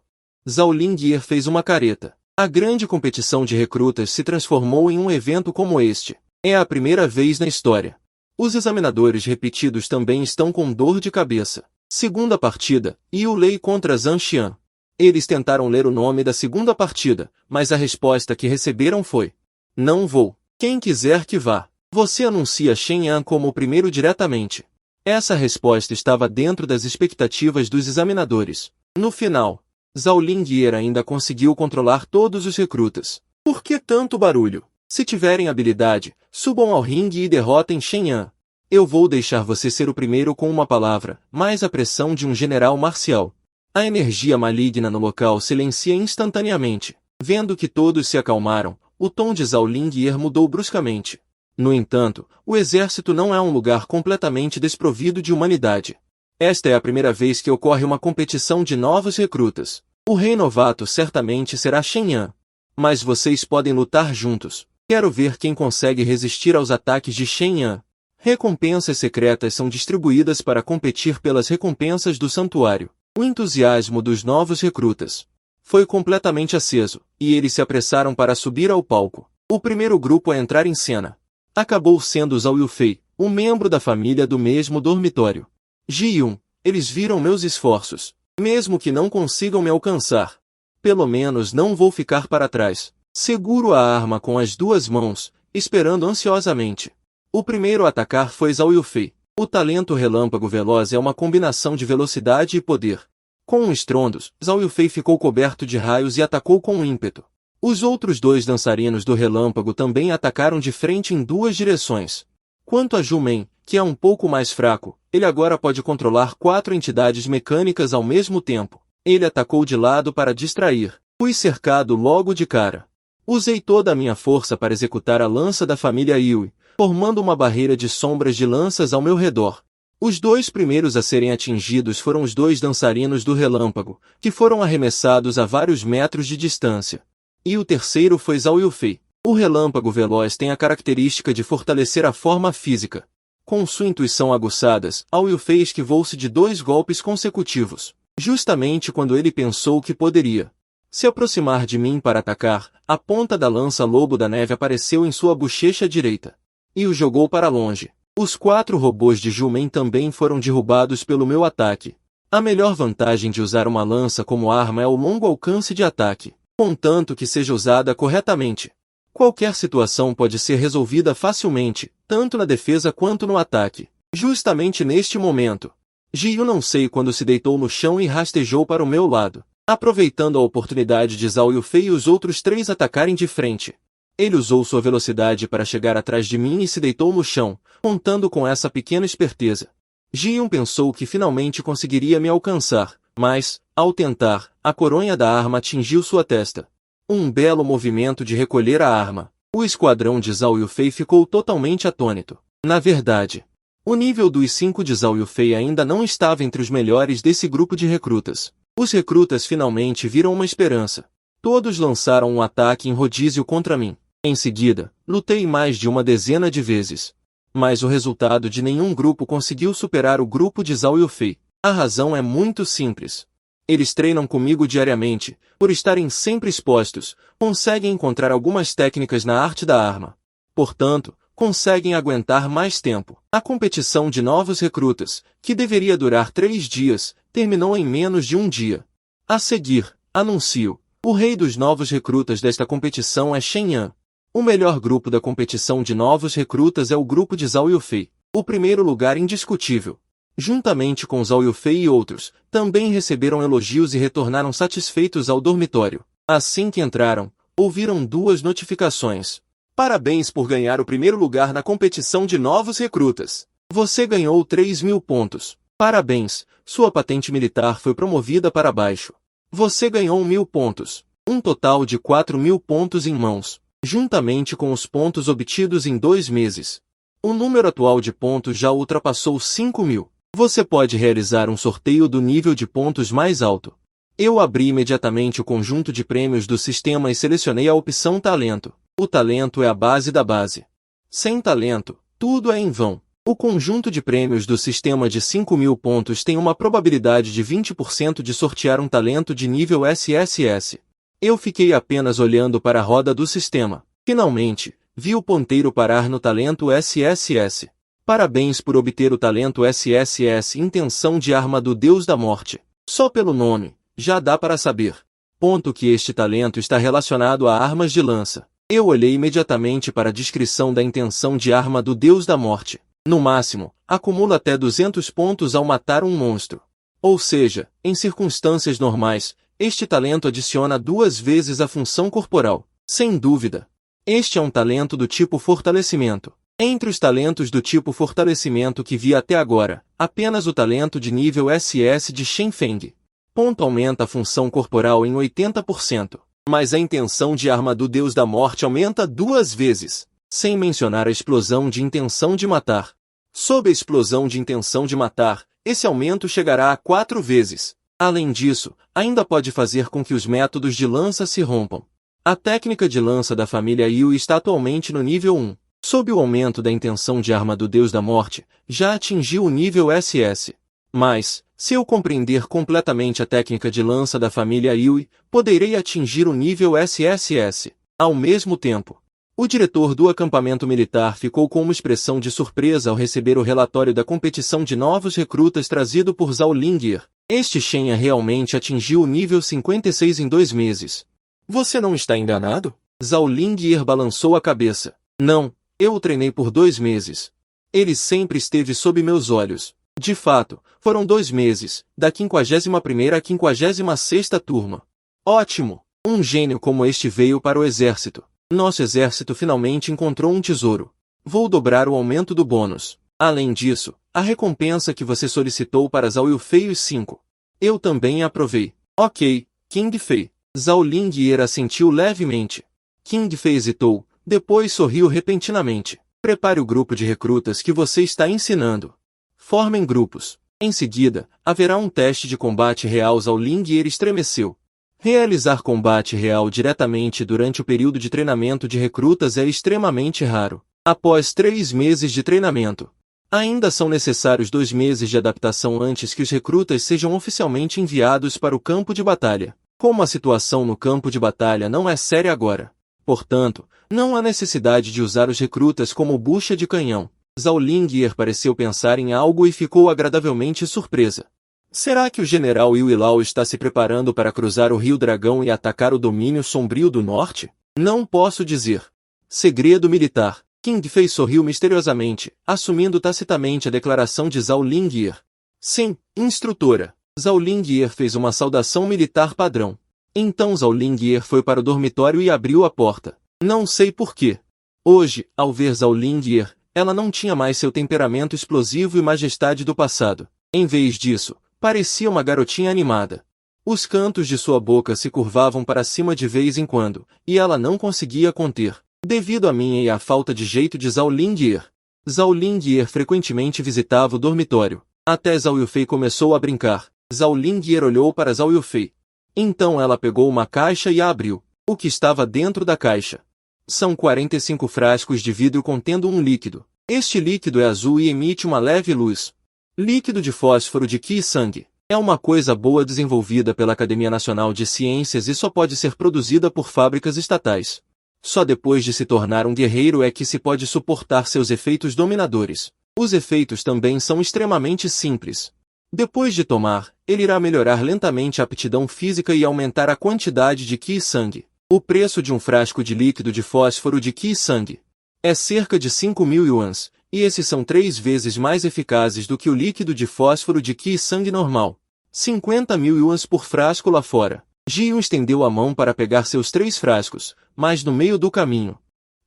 Zhao Lingye fez uma careta. A grande competição de recrutas se transformou em um evento como este. É a primeira vez na história. Os examinadores repetidos também estão com dor de cabeça. Segunda partida, Yu Lei contra Zhang Xian. Eles tentaram ler o nome da segunda partida, mas a resposta que receberam foi: não vou. Quem quiser que vá. Você anuncia Shen Yan como o primeiro diretamente. Essa resposta estava dentro das expectativas dos examinadores. No final, Zhao Lingye ainda conseguiu controlar todos os recrutas. Por que tanto barulho? Se tiverem habilidade, subam ao ringue e derrotem Shen Yan. Eu vou deixar você ser o primeiro com uma palavra, mais a pressão de um general marcial. A energia maligna no local silencia instantaneamente. Vendo que todos se acalmaram, o tom de Zhao Lingye mudou bruscamente. No entanto, o exército não é um lugar completamente desprovido de humanidade. Esta é a primeira vez que ocorre uma competição de novos recrutas. O rei novato certamente será Shen Yan. Mas vocês podem lutar juntos. Quero ver quem consegue resistir aos ataques de Shen Yan. Recompensas secretas são distribuídas para competir pelas recompensas do santuário. O entusiasmo dos novos recrutas foi completamente aceso, e eles se apressaram para subir ao palco. O primeiro grupo a entrar em cena acabou sendo Zhao Yufei, um membro da família do mesmo dormitório. Ji-Yun, eles viram meus esforços. Mesmo que não consigam me alcançar, pelo menos não vou ficar para trás. Seguro a arma com as duas mãos, esperando ansiosamente. O primeiro a atacar foi Zhao Yufei. O talento relâmpago veloz é uma combinação de velocidade e poder. Com estrondos, Zhao Yufei ficou coberto de raios e atacou com ímpeto. Os outros dois dançarinos do relâmpago também atacaram de frente em duas direções. Quanto a Zhu Men, que é um pouco mais fraco, ele agora pode controlar 4 entidades mecânicas ao mesmo tempo. Ele atacou de lado para distrair. Fui cercado logo de cara. Usei toda a minha força para executar a lança da família Yui, formando uma barreira de sombras de lanças ao meu redor. Os dois primeiros a serem atingidos foram os dois dançarinos do relâmpago, que foram arremessados a vários metros de distância. E o terceiro foi Zhao Yufei. O relâmpago veloz tem a característica de fortalecer a forma física. Com sua intuição aguçadas, Zhao Yufei esquivou-se de 2 golpes consecutivos. Justamente quando ele pensou que poderia se aproximar de mim para atacar, a ponta da lança lobo da neve apareceu em sua bochecha direita. e o jogou para longe. Os 4 robôs de Jumen também foram derrubados pelo meu ataque. A melhor vantagem de usar uma lança como arma é o longo alcance de ataque, contanto que seja usada corretamente. Qualquer situação pode ser resolvida facilmente, tanto na defesa quanto no ataque. Justamente neste momento, Jiu não sei quando se deitou no chão e rastejou para o meu lado, aproveitando a oportunidade de Zhao Yufei e os outros 3 atacarem de frente. Ele usou sua velocidade para chegar atrás de mim e se deitou no chão, contando com essa pequena esperteza. Jiu pensou que finalmente conseguiria me alcançar, mas, ao tentar, a coronha da arma atingiu sua testa. Um belo movimento de recolher a arma. O esquadrão de Zhao Yufei ficou totalmente atônito. Na verdade, o nível dos 5 de Zhao Yufei ainda não estava entre os melhores desse grupo de recrutas. Os recrutas finalmente viram uma esperança. Todos lançaram um ataque em rodízio contra mim. Em seguida, lutei mais de uma dezena de vezes. Mas o resultado de nenhum grupo conseguiu superar o grupo de Zhao Yufei. A razão é muito simples. Eles treinam comigo diariamente, por estarem sempre expostos, conseguem encontrar algumas técnicas na arte da arma. Portanto, conseguem aguentar mais tempo. A competição de novos recrutas, que deveria durar 3 dias, terminou em menos de um dia. A seguir, anuncio, o rei dos novos recrutas desta competição é Shen Yan. O melhor grupo da competição de novos recrutas é o grupo de Zhao Yufei, o primeiro lugar indiscutível. Juntamente com Zhao Yufei e outros, também receberam elogios e retornaram satisfeitos ao dormitório. Assim que entraram, ouviram 2 notificações. Parabéns por ganhar o primeiro lugar na competição de novos recrutas. Você ganhou 3.000 pontos. Parabéns, sua patente militar foi promovida para baixo. Você ganhou 1.000 pontos. Um total de 4.000 pontos em mãos, juntamente com os pontos obtidos em 2 meses. O número atual de pontos já ultrapassou 5.000. Você pode realizar um sorteio do nível de pontos mais alto. Eu abri imediatamente o conjunto de prêmios do sistema e selecionei a opção Talento. O talento é a base da base. Sem talento, tudo é em vão. O conjunto de prêmios do sistema de 5.000 pontos tem uma probabilidade de 20% de sortear um talento de nível SSS. Eu fiquei apenas olhando para a roda do sistema. Finalmente, vi o ponteiro parar no talento SSS. Parabéns por obter o talento SSS Intenção de Arma do Deus da Morte. Só pelo nome, já dá para saber. Ponto que este talento está relacionado a armas de lança. Eu olhei imediatamente para a descrição da intenção de arma do Deus da Morte. No máximo, acumula até 200 pontos ao matar um monstro. Ou seja, em circunstâncias normais, este talento adiciona 2 vezes a função corporal. Sem dúvida. Este é um talento do tipo Fortalecimento. Entre os talentos do tipo Fortalecimento que vi até agora, apenas o talento de nível SS de Shen Feng. Ponto aumenta a função corporal em 80%, mas a intenção de arma do Deus da Morte aumenta 2 vezes, sem mencionar a explosão de intenção de matar. Sob a explosão de intenção de matar, esse aumento chegará a 4 vezes. Além disso, ainda pode fazer com que os métodos de lança se rompam. A técnica de lança da família Yui está atualmente no nível 1. Sob o aumento da intenção de arma do Deus da Morte, já atingiu o nível SS. Mas, se eu compreender completamente a técnica de lança da família Yui, poderei atingir o nível SSS. Ao mesmo tempo, o diretor do acampamento militar ficou com uma expressão de surpresa ao receber o relatório da competição de novos recrutas trazido por Zhao Lingier. Este Shen realmente atingiu o nível 56 em 2 meses. Você não está enganado? Zhao Lingier balançou a cabeça. Não. Eu o treinei por 2 meses. Ele sempre esteve sob meus olhos. De fato, foram 2 meses, da 51ª à 56ª turma. Ótimo! Um gênio como este veio para o exército. Nosso exército finalmente encontrou um tesouro. Vou dobrar o aumento do bônus. Além disso, a recompensa que você solicitou para Zhao Yufei os 5. Eu também aprovei. Ok, King Fei. Zhao Lingier assentiu levemente. King Fei hesitou. Depois sorriu repentinamente. Prepare o grupo de recrutas que você está ensinando. Formem grupos. Em seguida, haverá um teste de combate real. Zhao Lingier estremeceu. Realizar combate real diretamente durante o período de treinamento de recrutas é extremamente raro. Após 3 meses de treinamento, ainda são necessários 2 meses de adaptação antes que os recrutas sejam oficialmente enviados para o campo de batalha. Como a situação no campo de batalha não é séria agora, Portanto, não há necessidade de usar os recrutas como bucha de canhão. Zhao Lingye pareceu pensar em algo e ficou agradavelmente surpresa. Será que o general Yu Lao está se preparando para cruzar o Rio Dragão e atacar o domínio sombrio do norte? Não posso dizer. Segredo militar. King Fei sorriu misteriosamente, assumindo tacitamente a declaração de Zhao Lingye. Sim, instrutora. Zhao Lingye fez uma saudação militar padrão. Então Zhao Lingye foi para o dormitório e abriu a porta. Não sei porquê. Hoje, ao ver Zhao Lingye, ela não tinha mais seu temperamento explosivo e majestade do passado. Em vez disso, parecia uma garotinha animada. Os cantos de sua boca se curvavam para cima de vez em quando, e ela não conseguia conter, devido à minha e à falta de jeito de Zhao Lingye. Zhao Lingye frequentemente visitava o dormitório. Até Zhao Yufei começou a brincar. Zhao Lingye olhou para Zhao Yufei. Então ela pegou uma caixa e a abriu. O que estava dentro da caixa? São 45 frascos de vidro contendo um líquido. Este líquido é azul e emite uma leve luz. Líquido de fósforo de Qi Sangue. É uma coisa boa desenvolvida pela Academia Nacional de Ciências e só pode ser produzida por fábricas estatais. Só depois de se tornar um guerreiro é que se pode suportar seus efeitos dominadores. Os efeitos também são extremamente simples. Depois de tomar, ele irá melhorar lentamente a aptidão física e aumentar a quantidade de Qi Sangue. O preço de um frasco de líquido de fósforo de Qi Sangue é cerca de 5.000 yuans, e esses são 3 vezes mais eficazes do que o líquido de fósforo de Qi Sangue normal. 50.000 yuans por frasco lá fora. Ji-Yun estendeu a mão para pegar seus 3 frascos, mas no meio do caminho,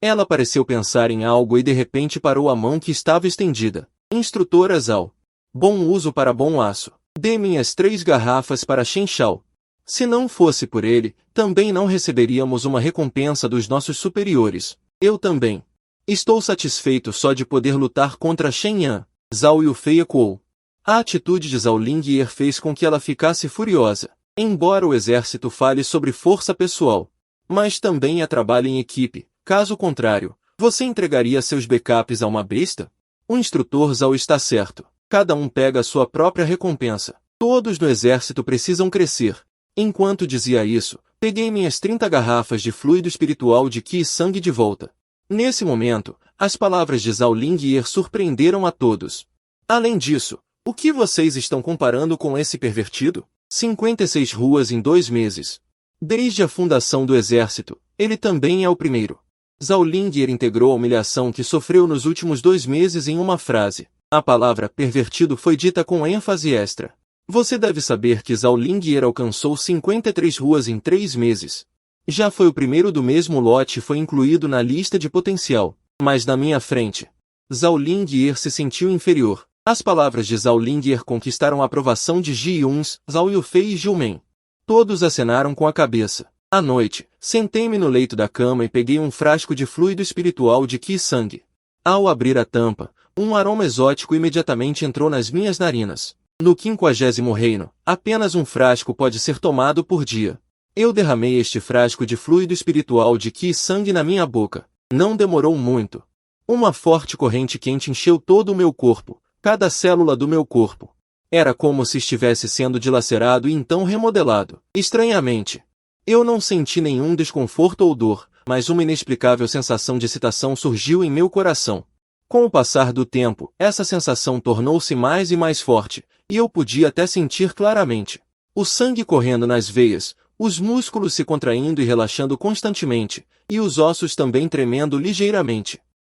ela pareceu pensar em algo e de repente parou a mão que estava estendida. Instrutora Zhao. Bom uso para bom aço. Dê minhas 3 garrafas para Shen Shao. Se não fosse por ele, também não receberíamos uma recompensa dos nossos superiores. Eu também. Estou satisfeito só de poder lutar contra Shen Yan. Zhao Yufei ecoou. A atitude de Zhao Lingye fez com que ela ficasse furiosa. Embora o exército fale sobre força pessoal, mas também é trabalho em equipe. Caso contrário, você entregaria seus backups a uma besta? O instrutor Zhao está certo. Cada um pega a sua própria recompensa. Todos no exército precisam crescer. Enquanto dizia isso, peguei minhas 30 garrafas de fluido espiritual de Qi Sangue de volta. Nesse momento, as palavras de Zhao Lingye surpreenderam a todos. Além disso, o que vocês estão comparando com esse pervertido? 56 ruas em 2 meses. Desde a fundação do exército, ele também é o primeiro. Zhao Lingye integrou a humilhação que sofreu nos últimos 2 meses em uma frase. A palavra pervertido foi dita com ênfase extra. Você deve saber que Zhao Lingye alcançou 53 ruas em 3 meses. Já foi o primeiro do mesmo lote e foi incluído na lista de potencial. Mas na minha frente, Zhao Lingye se sentiu inferior. As palavras de Zhao Lingye conquistaram a aprovação de Ji-Yun, Zhao Yufei e Zhou-Men. Todos acenaram com a cabeça. À noite, sentei-me no leito da cama e peguei um frasco de fluido espiritual de Qi Sangue. Ao abrir a tampa, um aroma exótico imediatamente entrou nas minhas narinas. No 50º reino, apenas um frasco pode ser tomado por dia. Eu derramei este frasco de fluido espiritual de Qi Sangue na minha boca. Não demorou muito. Uma forte corrente quente encheu todo o meu corpo, cada célula do meu corpo. Era como se estivesse sendo dilacerado e então remodelado. Estranhamente, eu não senti nenhum desconforto ou dor, mas uma inexplicável sensação de excitação surgiu em meu coração. Com o passar do tempo, essa sensação tornou-se mais e mais forte, e eu podia até sentir claramente o sangue correndo nas veias, os músculos se contraindo e relaxando constantemente, e os ossos também tremendo ligeiramente.